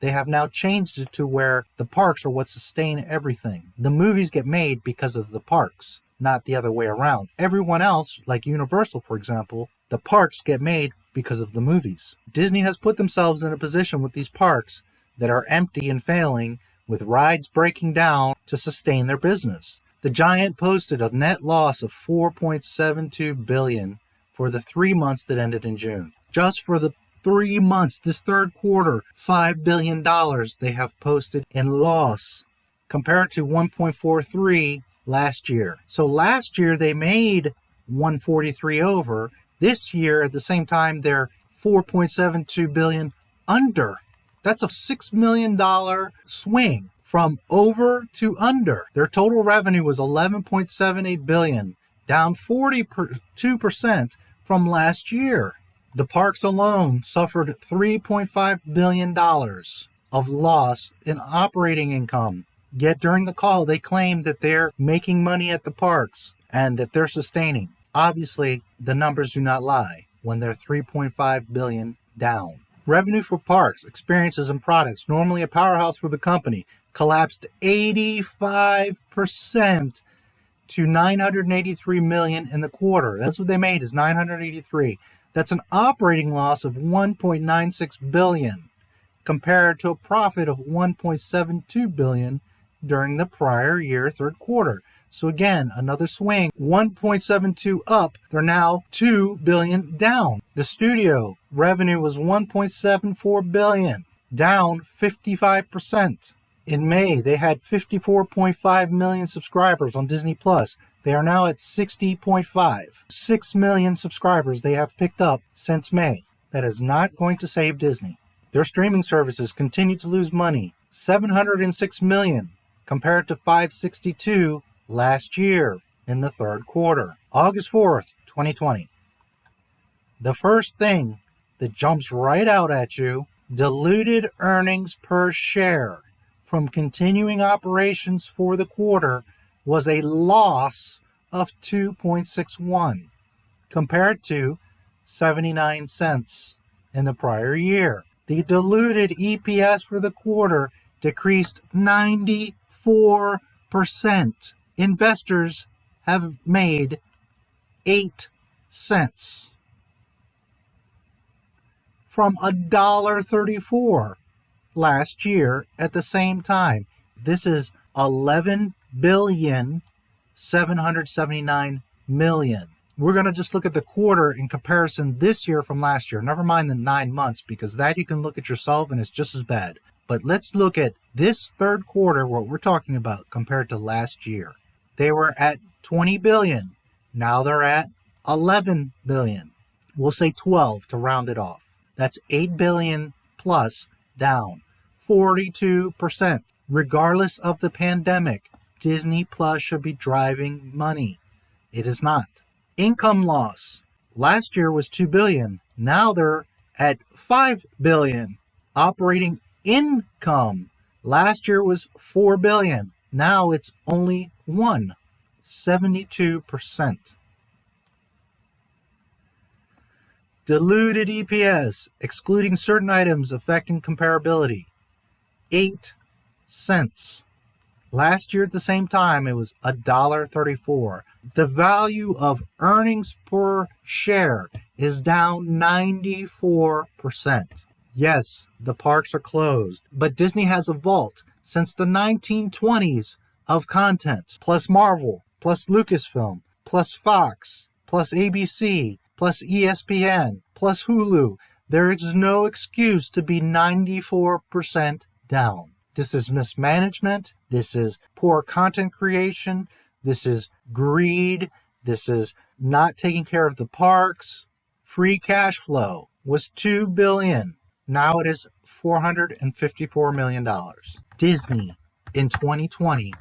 They have now changed it to where the parks are what sustain everything. The movies get made because of the parks, not the other way around. Everyone else, like Universal, for example, the parks get made because of the movies. Disney has put themselves in a position with these parks that are empty and failing, with rides breaking down to sustain their business. The giant posted a net loss of $4.72 billion for the 3 months that ended in June. Just for the 3 months, this third quarter, $5 billion they have posted in loss, compared to 1.43 last year. So last year they made 143 over. This year, at the same time, they're 4.72 billion under. That's a $6 million swing from over to under. Their total revenue was 11.78 billion, down 42% from last year. The parks alone suffered $3.5 billion of loss in operating income. Yet during the call, they claimed that they're making money at the parks and that they're sustaining. Obviously, the numbers do not lie when they're 3.5 billion down. Revenue for parks, experiences, and products, normally a powerhouse for the company, collapsed 85% to 983 million in the quarter. That's what they made, is 983. That's an operating loss of 1.96 billion compared to a profit of 1.72 billion during the prior year third quarter. So again, another swing, 1.72 up, they're now 2 billion down. The studio revenue was 1.74 billion, down 55%. In May, they had 54.5 million subscribers on Disney Plus. They are now at 60.5. 6 million subscribers they have picked up since May. That is not going to save Disney. Their streaming services continue to lose money. 706 million compared to 562 last year. in the third quarter. August 4th, 2020. The first thing that jumps right out at you, diluted earnings per share from continuing operations for the quarter was a loss of 2.61 compared to 79 cents in the prior year. The diluted EPS for the quarter decreased 94%. Investors have made 8 cents from $1.34 last year at the same time. This is $11,779,000,000. We're going to just look at the quarter in comparison this year from last year. Never mind the 9 months, because that you can look at yourself and it's just as bad. But let's look at this third quarter, what we're talking about, compared to last year. They were at 20 billion. Now they're at 11 billion. We'll say 12 to round it off. That's 8 billion plus, down 42%. Regardless of the pandemic, Disney Plus should be driving money. It is not. Income loss. Last year was 2 billion. Now they're at 5 billion. Operating income. Last year was 4 billion. Now it's only 72%. Diluted EPS, excluding certain items affecting comparability, 8 cents. Last year at the same time, it was $1.34. The value of earnings per share is down 94%. Yes, the parks are closed, but Disney has a vault since the 1920s of content, plus Marvel, plus Lucasfilm, plus Fox, plus ABC, plus ESPN, plus Hulu. There is no excuse to be 94% down. This is mismanagement. This is poor content creation. This is greed. This is not taking care of the parks. Free cash flow was $2 billion. Now it is $454 million. Disney in 2020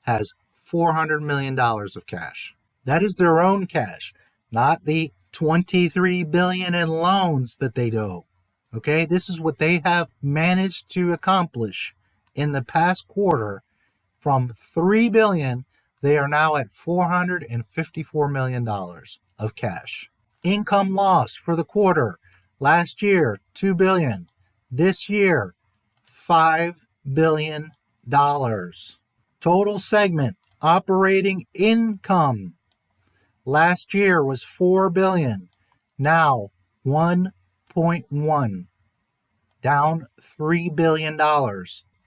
has $400 million of cash. That is their own cash, not the $23 billion in loans that they owe. Okay, this is what they have managed to accomplish in the past quarter. From $3 billion, they are now at $454 million of cash. Income loss for the quarter. Last year, $2 billion. This year, $5 billion. Total segment operating income. Last year was $4 billion. Now, 1.1. Down $3 billion.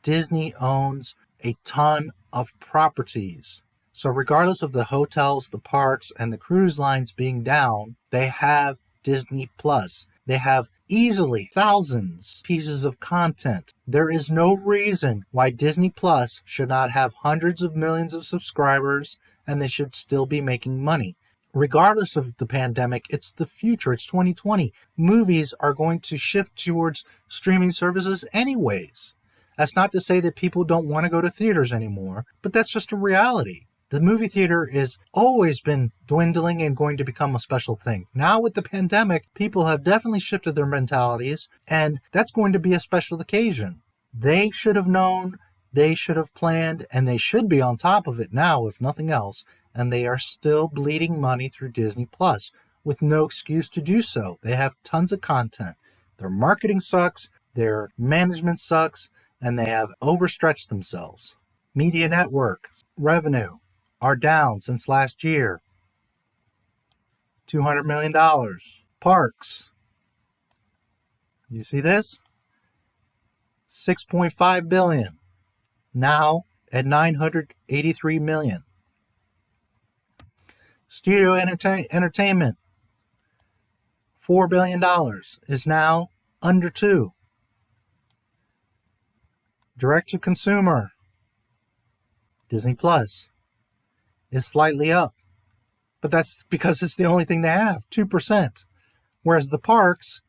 Disney owns a ton of properties. So regardless of the hotels, the parks, and the cruise lines being down, they have Disney Plus. They have easily thousands pieces of content. There is no reason why Disney Plus should not have hundreds of millions of subscribers and they should still be making money. Regardless of the pandemic, it's the future. It's 2020. Movies are going to shift towards streaming services anyways. That's not to say that people don't want to go to theaters anymore, but that's just a reality. The movie theater has always been dwindling and going to become a special thing. Now with the pandemic, people have definitely shifted their mentalities, and that's going to be a special occasion. They should have known, they should have planned, and they should be on top of it now, if nothing else, and they are still bleeding money through Disney Plus with no excuse to do so. They have tons of content. Their marketing sucks, their management sucks, and they have overstretched themselves. Media network revenue are down since last year. $200 million. Parks. You see this? $6.5 billion. Now at $983 million. Studio entertainment. $4 billion is now under 2. Direct to consumer. Disney Plus is slightly up, but that's because it's the only thing they have, 2%. Whereas the parks,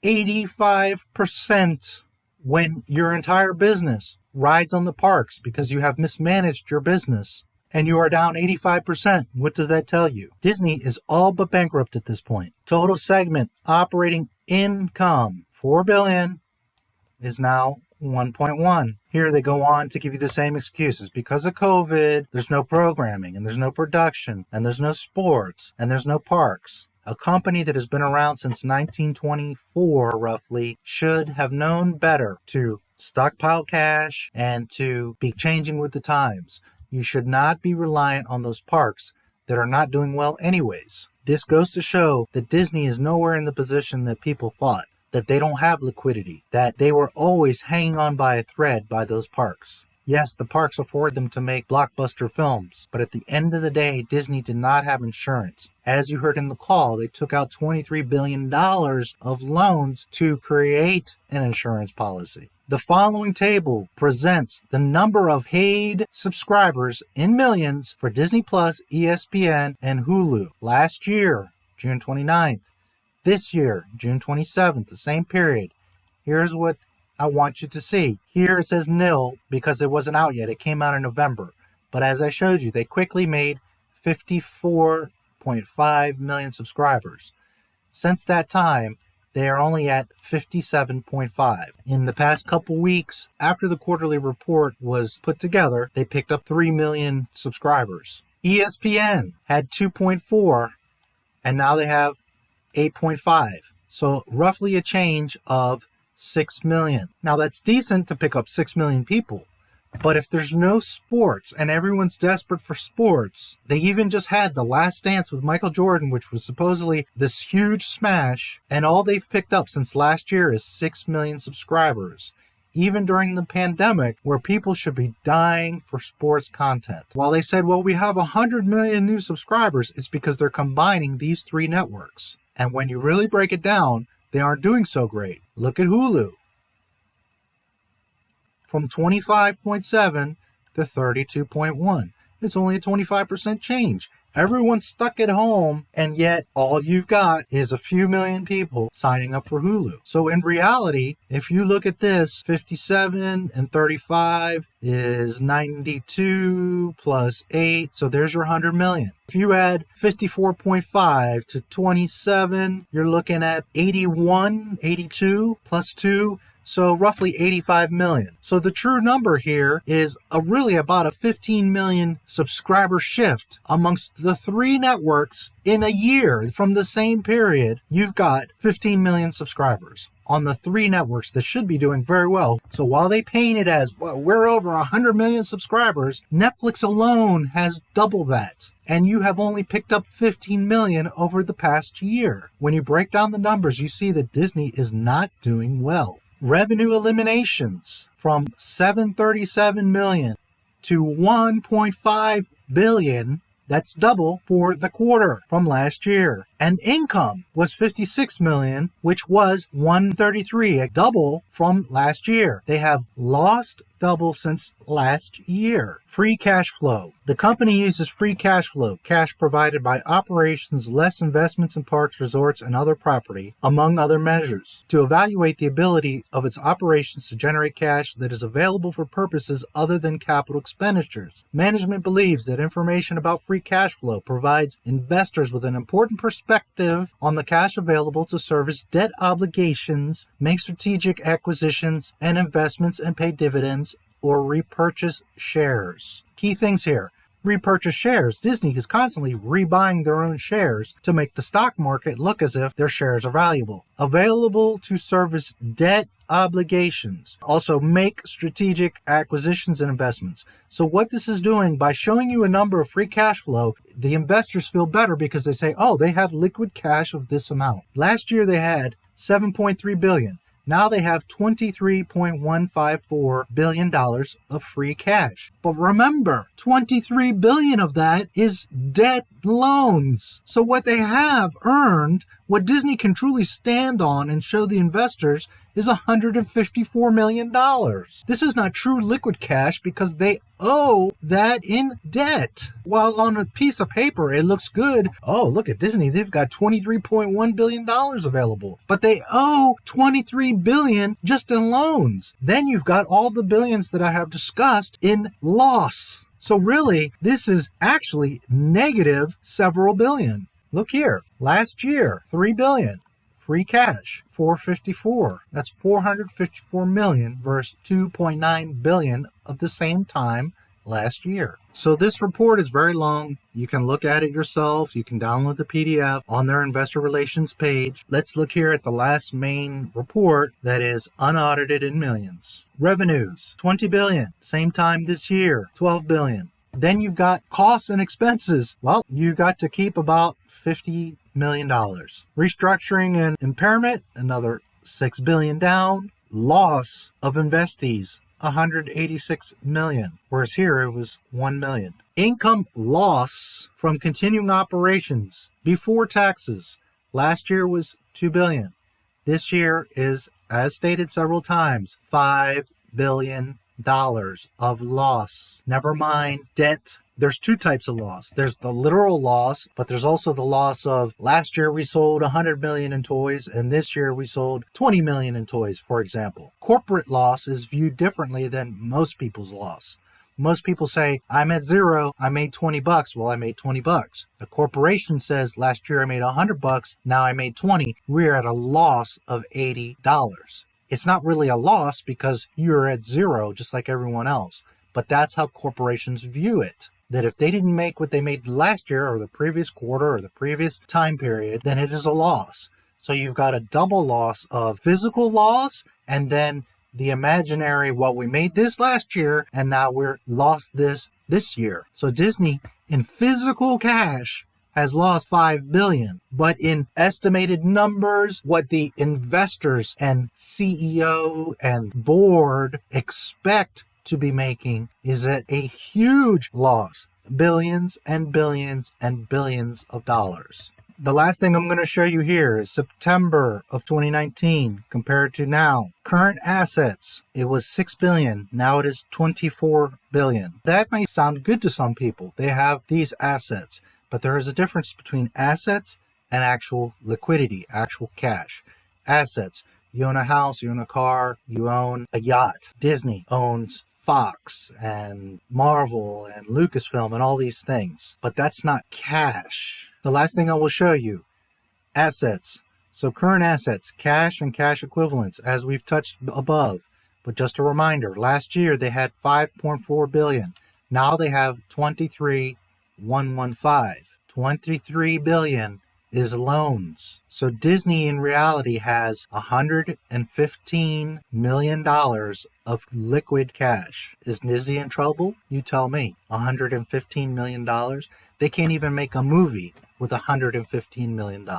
85%. When your entire business rides on the parks because you have mismanaged your business, and you are down 85%. What does that tell you? Disney is all but bankrupt at this point. Total segment operating income, $4 billion, is now 1.1. Here they go on to give you the same excuses. Because of COVID, there's no programming, and there's no production, and there's no sports, and there's no parks. A company that has been around since 1924, roughly, should have known better to stockpile cash and to be changing with the times. You should not be reliant on those parks that are not doing well anyways. This goes to show that Disney is nowhere in the position that people thought, that they don't have liquidity, that they were always hanging on by a thread by those parks. Yes, the parks afford them to make blockbuster films, but at the end of the day, Disney did not have insurance. As you heard in the call, they took out $23 billion of loans to create an insurance policy. The following table presents the number of paid subscribers in millions for Disney+, ESPN, and Hulu. Last year, June 29th. This year, June 27th, the same period. Here's what I want you to see. Here it says nil because it wasn't out yet. It came out in November. But as I showed you, they quickly made 54.5 million subscribers. Since that time, they are only at 57.5. In the past couple weeks, after the quarterly report was put together, they picked up 3 million subscribers. ESPN had 2.4, and now they have 8.5. So roughly a change of 6 million. Now that's decent to pick up 6 million people. But if there's no sports and everyone's desperate for sports, they even just had The Last Dance with Michael Jordan, which was supposedly this huge smash, and all they've picked up since last year is 6 million subscribers. Even during the pandemic, where people should be dying for sports content. While they said, well, we have 100 million new subscribers, it's because they're combining these three networks. And when you really break it down, they aren't doing so great. Look at Hulu. From 25.7 to 32.1. It's only a 25% change. Everyone's stuck at home, and yet all you've got is a few million people signing up for Hulu. So in reality, if you look at this, 57 and 35 is 92 plus 8, so there's your 100 million. If you add 54.5 to 27, you're looking at 81, 82 plus 2, so roughly 85 million. So the true number here is really about a 15 million subscriber shift amongst the three networks in a year. From the same period, you've got 15 million subscribers on the three networks that should be doing very well. So while they paint it as, well, we're over 100 million subscribers, Netflix alone has double that. And you have only picked up 15 million over the past year. When you break down the numbers, you see that Disney is not doing well. Revenue eliminations from 737 million to 1.5 billion. That's double for the quarter from last year. And income was 56 million, which was 133, a double from last year. They have lost double since last year. Free cash flow. The company uses free cash flow, cash provided by operations less investments in parks, resorts, and other property, among other measures, to evaluate the ability of its operations to generate cash that is available for purposes other than capital expenditures. Management believes that information about free cash flow provides investors with an important perspective on the cash available to service debt obligations, make strategic acquisitions and investments, and pay dividends or repurchase shares. Key things here. Repurchase shares. Disney is constantly rebuying their own shares to make the stock market look as if their shares are valuable. Available to service debt obligations. Also make strategic acquisitions and investments. So what this is doing, by showing you a number of free cash flow, the investors feel better because they say, oh, they have liquid cash of this amount. Last year they had $7.3 billion. Now they have $23.154 billion of free cash. But remember, $23 billion of that is debt loans. So what they have earned, what Disney can truly stand on and show the investors, is $154 million. This is not true liquid cash because they owe that in debt. While on a piece of paper it looks good. Oh, look at Disney. They've got $23.1 billion available. But they owe $23 billion just in loans. Then you've got all the billions that I have discussed in loss. So really, this is actually negative several billion. Look here. Last year, $3 billion. Free cash, 454. That's 454 million versus 2.9 billion of the same time last year. So this report is very long. You can look at it yourself. You can download the PDF on their investor relations page. Let's look here at the last main report that is unaudited in millions. Revenues, 20 billion. Same time this year, 12 billion. Then you've got costs and expenses. Well, you got to keep about $50 million. Restructuring and impairment, another $6 billion down. Loss of investees, 186 million, whereas here it was 1 million. Income loss from continuing operations before taxes last year was 2 billion. This year is, as stated several times, $5 billion of loss. Never mind debt. There's two types of loss. There's the literal loss, but there's also the loss of last year we sold 100 million in toys and this year we sold 20 million in toys, for example. Corporate loss is viewed differently than most people's loss. Most people say, I'm at zero, I made $20. Well, I made $20. A corporation says, last year I made $100, now I made 20. We're at a loss of $80. It's not really a loss because you're at zero, just like everyone else. But that's how corporations view it. That if they didn't make what they made last year or the previous quarter or the previous time period, then it is a loss. So you've got a double loss of physical loss and then the imaginary, well, we made this last year and now we're lost this year. So Disney in physical cash has lost $5 billion, but in estimated numbers, what the investors and CEO and board expect to be making is at a huge loss, billions and billions and billions of dollars. The last thing I'm going to show you here is September of 2019 compared to now. Current assets, it was $6 billion. Now it is $24 billion. That may sound good to some people. They have these assets, but there is a difference between assets and actual liquidity, actual cash. Assets, you own a house, you own a car, you own a yacht. Disney owns Fox and Marvel and Lucasfilm and all these things, but that's not cash. The last thing I will show you, assets. So current assets, cash and cash equivalents, as we've touched above. But just a reminder, last year they had 5.4 billion. Now they have 23,115. 23 billion is loans. So Disney in reality has $115 million of liquid cash. Is Disney in trouble? You tell me. $115 million? They can't even make a movie with $115 million.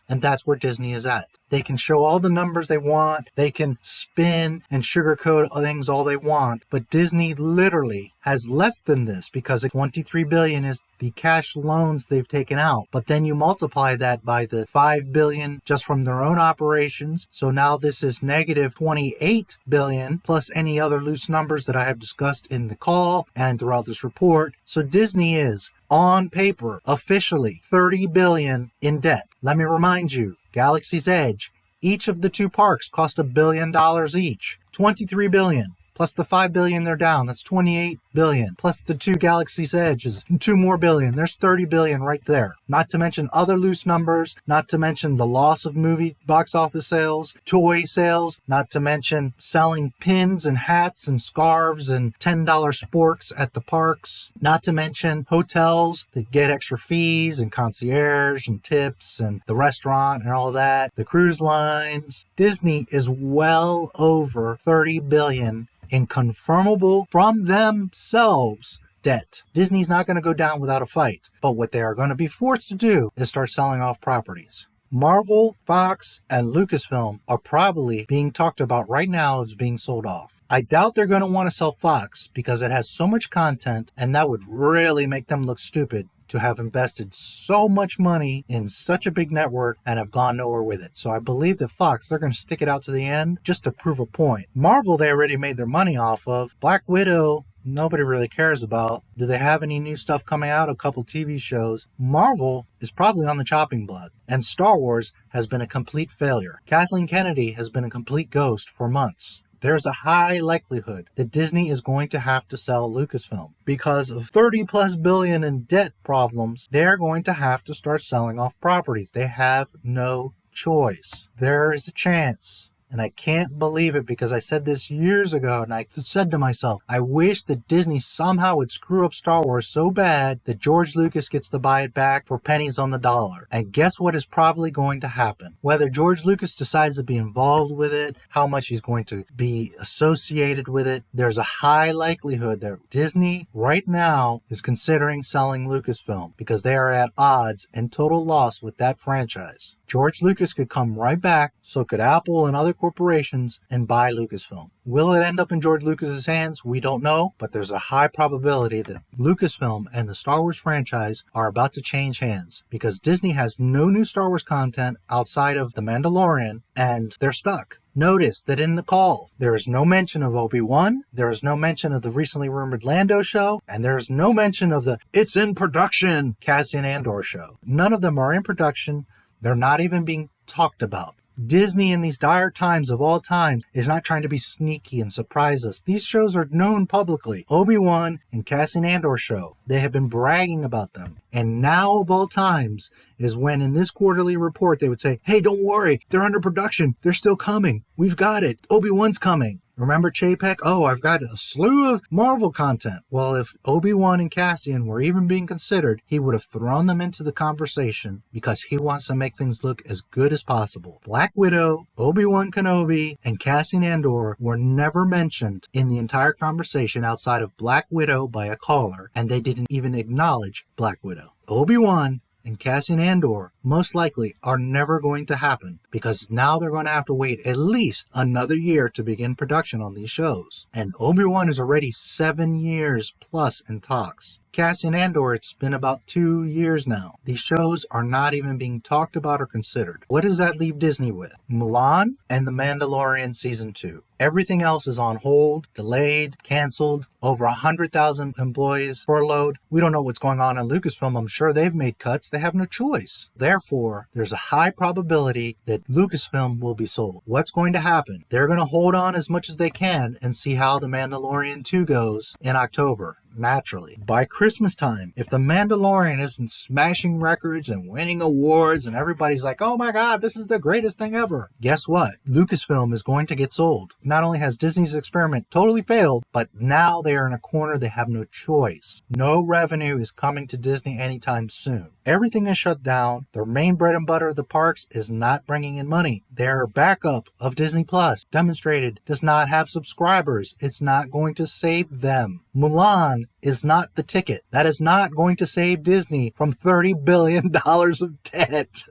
And that's where Disney is at. They can show all the numbers they want. They can spin and sugarcoat things all they want. But Disney literally has less than this because $23 billion is the cash loans they've taken out. But then you multiply that by the $5 billion just from their own operations. So now this is negative $28 billion plus any other loose numbers that I have discussed in the call and throughout this report. So Disney is on paper, officially, $30 billion in debt. Let me remind you, Galaxy's Edge, each of the two parks cost $1 billion each. $23 billion. Plus the $5 billion they're down, that's $28 billion. Plus the two Galaxy's Edges, $2 more billion. There's $30 billion right there. Not to mention other loose numbers, not to mention the loss of movie box office sales, toy sales, not to mention selling pins and hats and scarves and $10 sporks at the parks, not to mention hotels that get extra fees and concierge and tips and the restaurant and all that, the cruise lines. Disney is well over $30 billion in confirmable from themselves debt. Disney's not going to go down without a fight, but what they are going to be forced to do is start selling off properties. Marvel, Fox, and Lucasfilm are probably being talked about right now as being sold off. I doubt they're going to want to sell Fox because it has so much content and that would really make them look stupid to have invested so much money in such a big network and have gone nowhere with it. So I believe that Fox, they're going to stick it out to the end just to prove a point. Marvel, they already made their money off of. Black Widow, nobody really cares about. Do they have any new stuff coming out? A couple TV shows. Marvel is probably on the chopping block. And Star Wars has been a complete failure. Kathleen Kennedy has been a complete ghost for months. there's a high likelihood that Disney is going to have to sell Lucasfilm. Because of 30 plus billion in debt problems, they're going to have to start selling off properties. They have no choice. There is a chance. And I can't believe it because I said this years ago, and I said to myself, I wish that Disney somehow would screw up Star Wars so bad that George Lucas gets to buy it back for pennies on the dollar. And guess what is probably going to happen? Whether George Lucas decides to be involved with it, how much he's going to be associated with it, there's a high likelihood that Disney right now is considering selling Lucasfilm because they are at odds and total loss with that franchise. George Lucas could come right back, so could Apple and other corporations, and buy Lucasfilm. Will it end up in George Lucas's hands? We don't know, but there's a high probability that Lucasfilm and the Star Wars franchise are about to change hands because Disney has no new Star Wars content outside of The Mandalorian, and they're stuck. Notice that in the call, there is no mention of Obi-Wan, there is no mention of the recently rumored Lando show, and there is no mention of the It's in Production Cassian Andor show. None of them are in production. They're not even being talked about. Disney in these dire times of all times is not trying to be sneaky and surprise us. These shows are known publicly. Obi-Wan and Cassian Andor show. They have been bragging about them. And now of all times is when in this quarterly report they would say, hey, don't worry, they're under production. They're still coming. We've got it. Obi-Wan's coming. Remember Chapek? Oh, I've got a slew of Marvel content. Well, if Obi-Wan and Cassian were even being considered, he would have thrown them into the conversation because he wants to make things look as good as possible. Black Widow, Obi-Wan Kenobi, and Cassian Andor were never mentioned in the entire conversation outside of Black Widow by a caller, and they didn't even acknowledge Black Widow. Obi-Wan and Cassian Andor most likely are never going to happen because now they're going to have to wait at least another year to begin production on these shows. And Obi-Wan is already 7 years plus in talks. Cassian Andor, it's been about 2 years now. These shows are not even being talked about or considered. What does that leave Disney with? Mulan and The Mandalorian Season 2. Everything else is on hold, delayed, canceled, over 100,000 employees furloughed. We don't know what's going on in Lucasfilm. I'm sure they've made cuts. They have no choice. Therefore, there's a high probability that Lucasfilm will be sold. What's going to happen? They're going to hold on as much as they can and see how The Mandalorian 2 goes in October. Naturally. By Christmas time, if The Mandalorian isn't smashing records and winning awards and everybody's like, oh my God, this is the greatest thing ever, guess what? Lucasfilm is going to get sold. Not only has Disney's experiment totally failed, but now they are in a corner they have no choice. No revenue is coming to Disney anytime soon. Everything is shut down. Their main bread and butter of the parks is not bringing in money. Their backup of Disney Plus demonstrated does not have subscribers. It's not going to save them. Mulan is not the ticket. That is not going to save Disney from $30 billion of debt.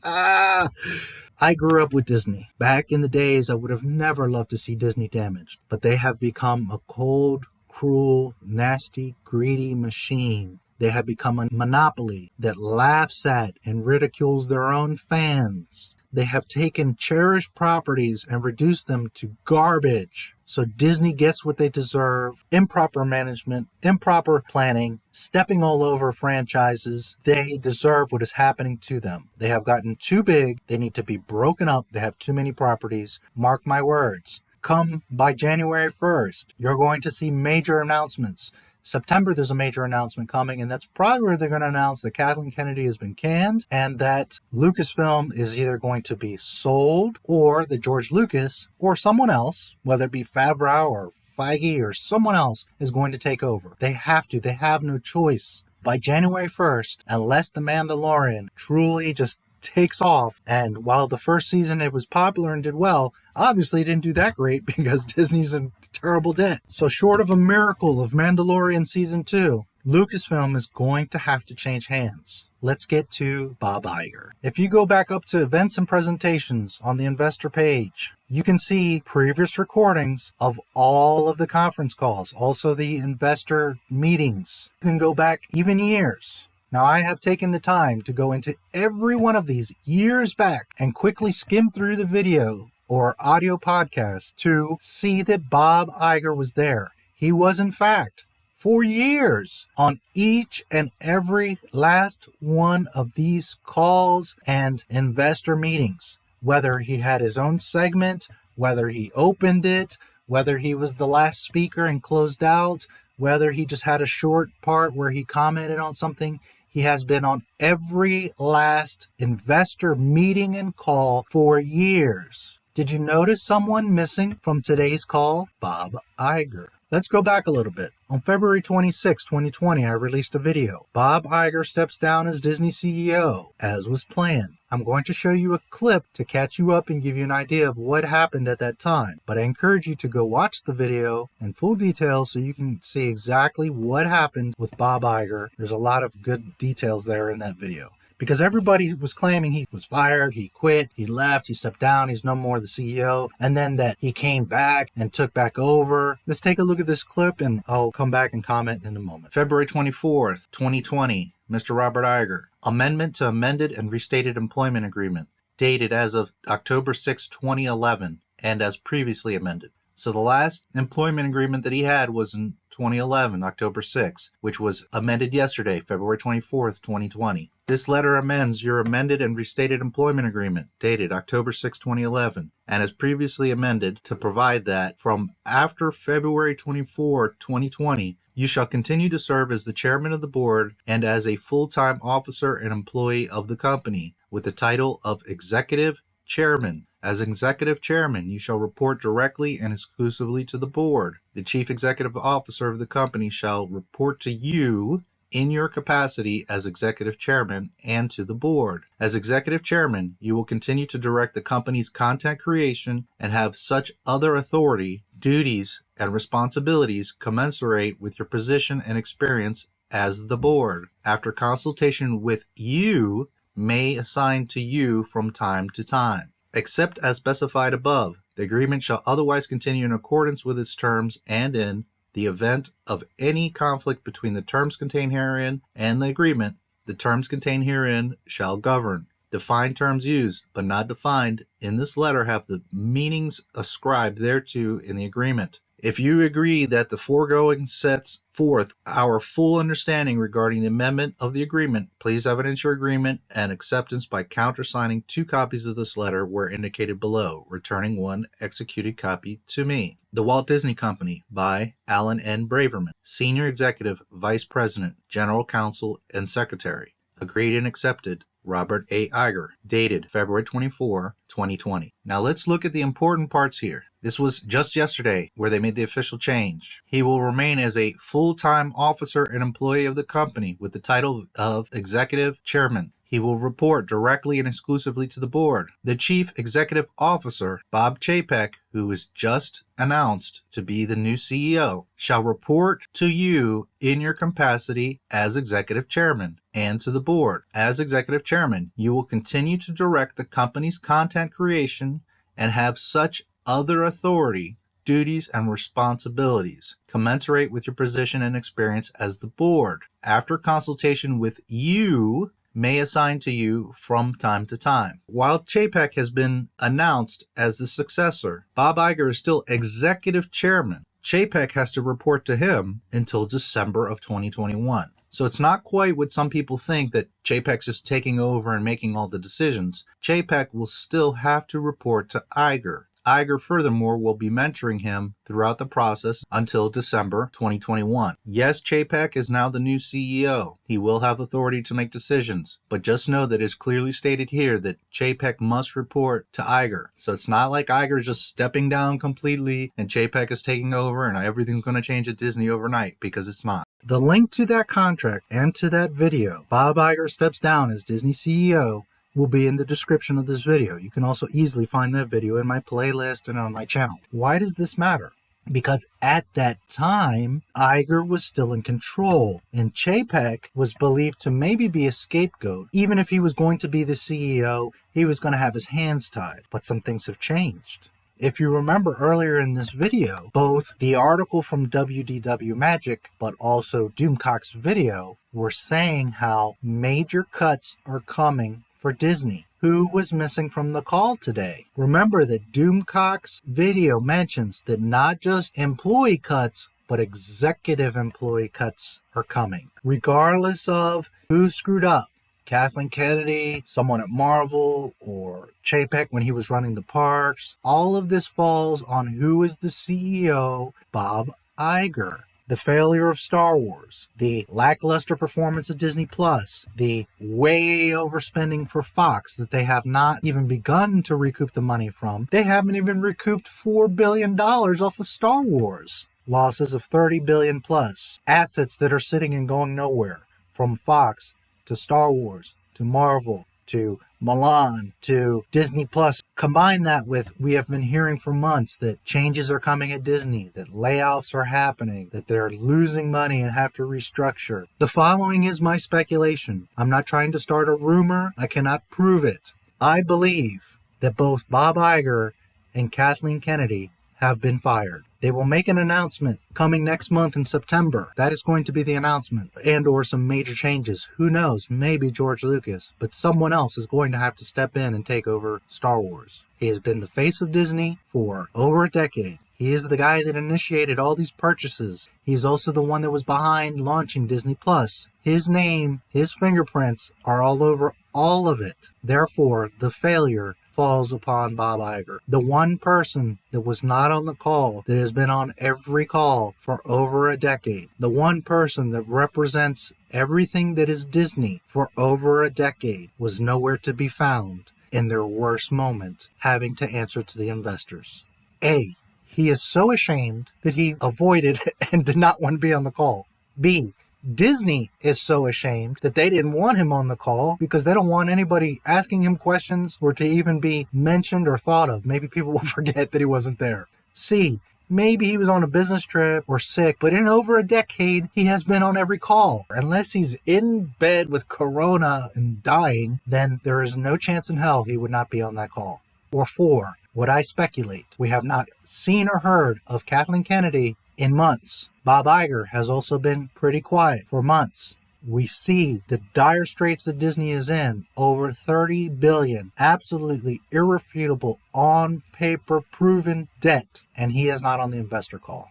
I grew up with Disney. Back in the days, I would have never loved to see Disney damaged. But they have become a cold, cruel, nasty, greedy machine. They have become a monopoly that laughs at and ridicules their own fans. They have taken cherished properties and reduced them to garbage. So Disney gets what they deserve. Improper management, improper planning, stepping all over franchises. They deserve what is happening to them. They have gotten too big. They need to be broken up. They have too many properties. Mark my words. Come by January 1st, you're going to see major announcements. September, there's a major announcement coming, and that's probably where they're going to announce that Kathleen Kennedy has been canned and that Lucasfilm is either going to be sold or that George Lucas or someone else, whether it be Favreau or Feige or someone else, is going to take over. They have to. They have no choice. By January 1st, unless The Mandalorian truly just takes off, and while the first season it was popular and did well, obviously it didn't do that great because Disney's in terrible debt. So short of a miracle of Mandalorian Season 2, Lucasfilm is going to have to change hands. Let's get to Bob Iger. If you go back up to events and presentations on the investor page, you can see previous recordings of all of the conference calls, also the investor meetings. You can go back even years. Now, I have taken the time to go into every one of these years back and quickly skim through the video or audio podcast to see that Bob Iger was there. He was, in fact, for years on each and every last one of these calls and investor meetings. Whether he had his own segment, whether he opened it, whether he was the last speaker and closed out, whether he just had a short part where he commented on something. He has been on every last investor meeting and call for years. Did you notice someone missing from today's call? Bob Iger. Let's go back a little bit. On February 26, 2020, I released a video. Bob Iger steps down as Disney CEO, as was planned. I'm going to show you a clip to catch you up and give you an idea of what happened at that time. But I encourage you to go watch the video in full detail so you can see exactly what happened with Bob Iger. There's a lot of good details there in that video. Because everybody was claiming he was fired, he quit, he left, he stepped down, he's no more the CEO, and then that he came back and took back over. Let's take a look at this clip and I'll come back and comment in a moment. February 24th, 2020, Mr. Robert Iger. Amendment to amended and restated employment agreement, dated as of October 6, 2011, and as previously amended. So the last employment agreement that he had was in 2011, October 6, which was amended yesterday, February 24th, 2020. This letter amends your amended and restated employment agreement, dated October 6, 2011, and as previously amended to provide that from after February 24, 2020, you shall continue to serve as the chairman of the board and as a full-time officer and employee of the company with the title of executive chairman. As executive chairman, you shall report directly and exclusively to the board. The chief executive officer of the company shall report to you in your capacity as executive chairman and to the board. As executive chairman, you will continue to direct the company's content creation and have such other authority, duties, and responsibilities commensurate with your position and experience as the board, after consultation with you, may assign to you from time to time. Except as specified above, the agreement shall otherwise continue in accordance with its terms, and in the event of any conflict between the terms contained herein and the agreement, the terms contained herein shall govern. Defined terms used, but not defined, in this letter have the meanings ascribed thereto in the agreement. If you agree that the foregoing sets forth our full understanding regarding the amendment of the agreement, please evidence your agreement and acceptance by countersigning 2 copies of this letter where indicated below, returning 1 executed copy to me. The Walt Disney Company by Alan N. Braverman, Senior Executive Vice President, General Counsel, and Secretary. Agreed and accepted, Robert A. Iger, dated February 24, 2020. Now let's look at the important parts here. This was just yesterday where they made the official change. He will remain as a full-time officer and employee of the company with the title of Executive Chairman. He will report directly and exclusively to the board. The Chief Executive Officer, Bob Chapek, who was just announced to be the new CEO, shall report to you in your capacity as Executive Chairman and to the board. As Executive Chairman, you will continue to direct the company's content creation and have such other authority, duties, and responsibilities commensurate with your position and experience as the board. After consultation with you, may assign to you from time to time. While Chapek has been announced as the successor, Bob Iger is still executive chairman. Chapek has to report to him until December of 2021. So it's not quite what some people think, that Chapek's just taking over and making all the decisions. Chapek will still have to report to Iger. Iger, furthermore, will be mentoring him throughout the process until December 2021. Yes, Chapek is now the new CEO. He will have authority to make decisions, but just know that it's clearly stated here that Chapek must report to Iger. So it's not like Iger is just stepping down completely and Chapek is taking over and everything's going to change at Disney overnight, because it's not. The link to that contract and to that video, Bob Iger steps down as Disney CEO, will be in the description of this video. You can also easily find that video in my playlist and on my channel. Why does this matter? Because at that time, Iger was still in control, and Chapek was believed to maybe be a scapegoat. Even if he was going to be the CEO, he was going to have his hands tied. But some things have changed. If you remember earlier in this video, both the article from WDW Magic, but also DoomCock's video, were saying how major cuts are coming for Disney. Who was missing from the call today? Remember that DoomCock's video mentions that not just employee cuts, but executive employee cuts are coming. Regardless of who screwed up, Kathleen Kennedy, someone at Marvel, or Chapek when he was running the parks. All of this falls on who is the CEO, Bob Iger. The failure of Star Wars, the lackluster performance of Disney Plus, the way overspending for Fox that they have not even begun to recoup the money from. They haven't even recouped $4 billion off of Star Wars. Losses of $30 billion plus. Assets that are sitting and going nowhere. From Fox to Star Wars to Marvel to Milan to Disney Plus. Combine that with, we have been hearing for months that changes are coming at Disney, that layoffs are happening, that they're losing money and have to restructure. The following is my speculation. I'm not trying to start a rumor. I cannot prove it. I believe that both Bob Iger and Kathleen Kennedy have been fired. They will make an announcement coming next month in September. That is going to be the announcement, and or some major changes. Who knows? Maybe George Lucas, but someone else is going to have to step in and take over Star Wars. He has been the face of Disney for over a decade. He is the guy that initiated all these purchases. He's also the one that was behind launching Disney Plus. His name, his fingerprints are all over all of it. Therefore, the failure falls upon Bob Iger, the one person that was not on the call that has been on every call for over a decade, the one person that represents everything that is Disney for over a decade was nowhere to be found in their worst moment, having to answer to the investors. A, he is so ashamed that he avoided and did not want to be on the call. B, Disney is so ashamed that they didn't want him on the call because they don't want anybody asking him questions or to even be mentioned or thought of. Maybe people will forget that he wasn't there. C, maybe he was on a business trip or sick, but in over a decade, he has been on every call. Unless he's in bed with corona and dying, then there is no chance in hell he would not be on that call. Or 4, what I speculate, we have not seen or heard of Kathleen Kennedy in months. Bob Iger has also been pretty quiet for months. We see the dire straits that Disney is in, over $30 billion, absolutely irrefutable, on paper proven debt, and he is not on the investor call.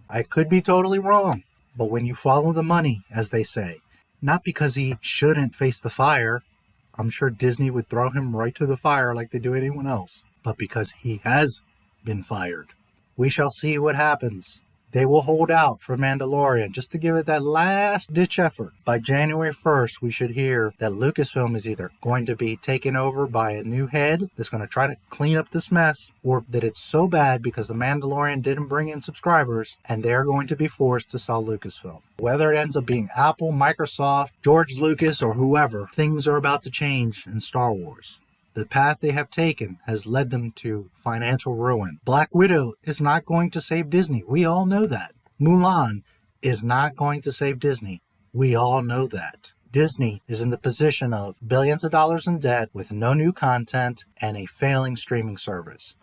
I could be totally wrong, but when you follow the money, as they say, not because he shouldn't face the fire, I'm sure Disney would throw him right to the fire like they do anyone else, but because he has been fired. We shall see what happens. They will hold out for Mandalorian just to give it that last-ditch effort. By January 1st, we should hear that Lucasfilm is either going to be taken over by a new head that's going to try to clean up this mess, or that it's so bad because the Mandalorian didn't bring in subscribers, and they're going to be forced to sell Lucasfilm. Whether it ends up being Apple, Microsoft, George Lucas, or whoever, things are about to change in Star Wars. The path they have taken has led them to financial ruin. Black Widow is not going to save Disney. We all know that. Mulan is not going to save Disney. We all know that. Disney is in the position of billions of dollars in debt with no new content and a failing streaming service.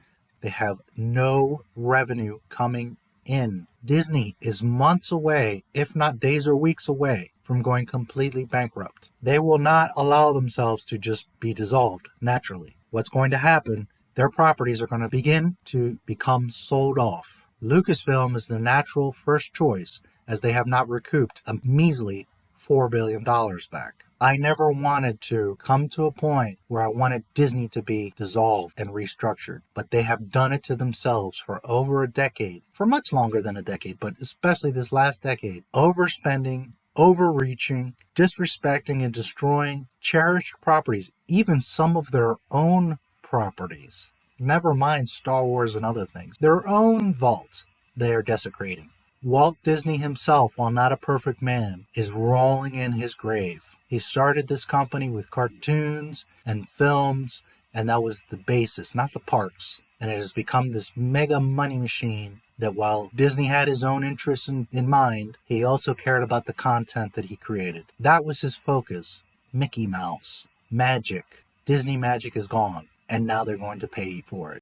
They have no revenue coming in. Disney is months away, if not days or weeks away, from going completely bankrupt. They will not allow themselves to just be dissolved naturally. What's going to happen, their properties are going to begin to become sold off. Lucasfilm is the natural first choice, as they have not recouped a measly $4 billion back. I never wanted to come to a point where I wanted Disney to be dissolved and restructured, but they have done it to themselves for over a decade, for much longer than a decade, but especially this last decade. Overspending, overreaching, disrespecting, and destroying cherished properties, even some of their own properties. Never mind Star Wars and other things. Their own vault they are desecrating. Walt Disney himself, while not a perfect man, is rolling in his grave. He started this company with cartoons and films, and that was the basis, not the parks. And it has become this mega money machine that while Disney had his own interests in mind, he also cared about the content that he created. That was his focus. Mickey Mouse, Magic, Disney Magic is gone, and now they're going to pay for it.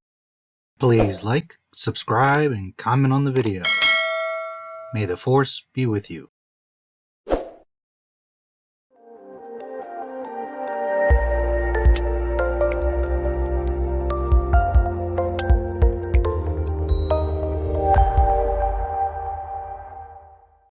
Please like, subscribe, and comment on the video. May the Force be with you.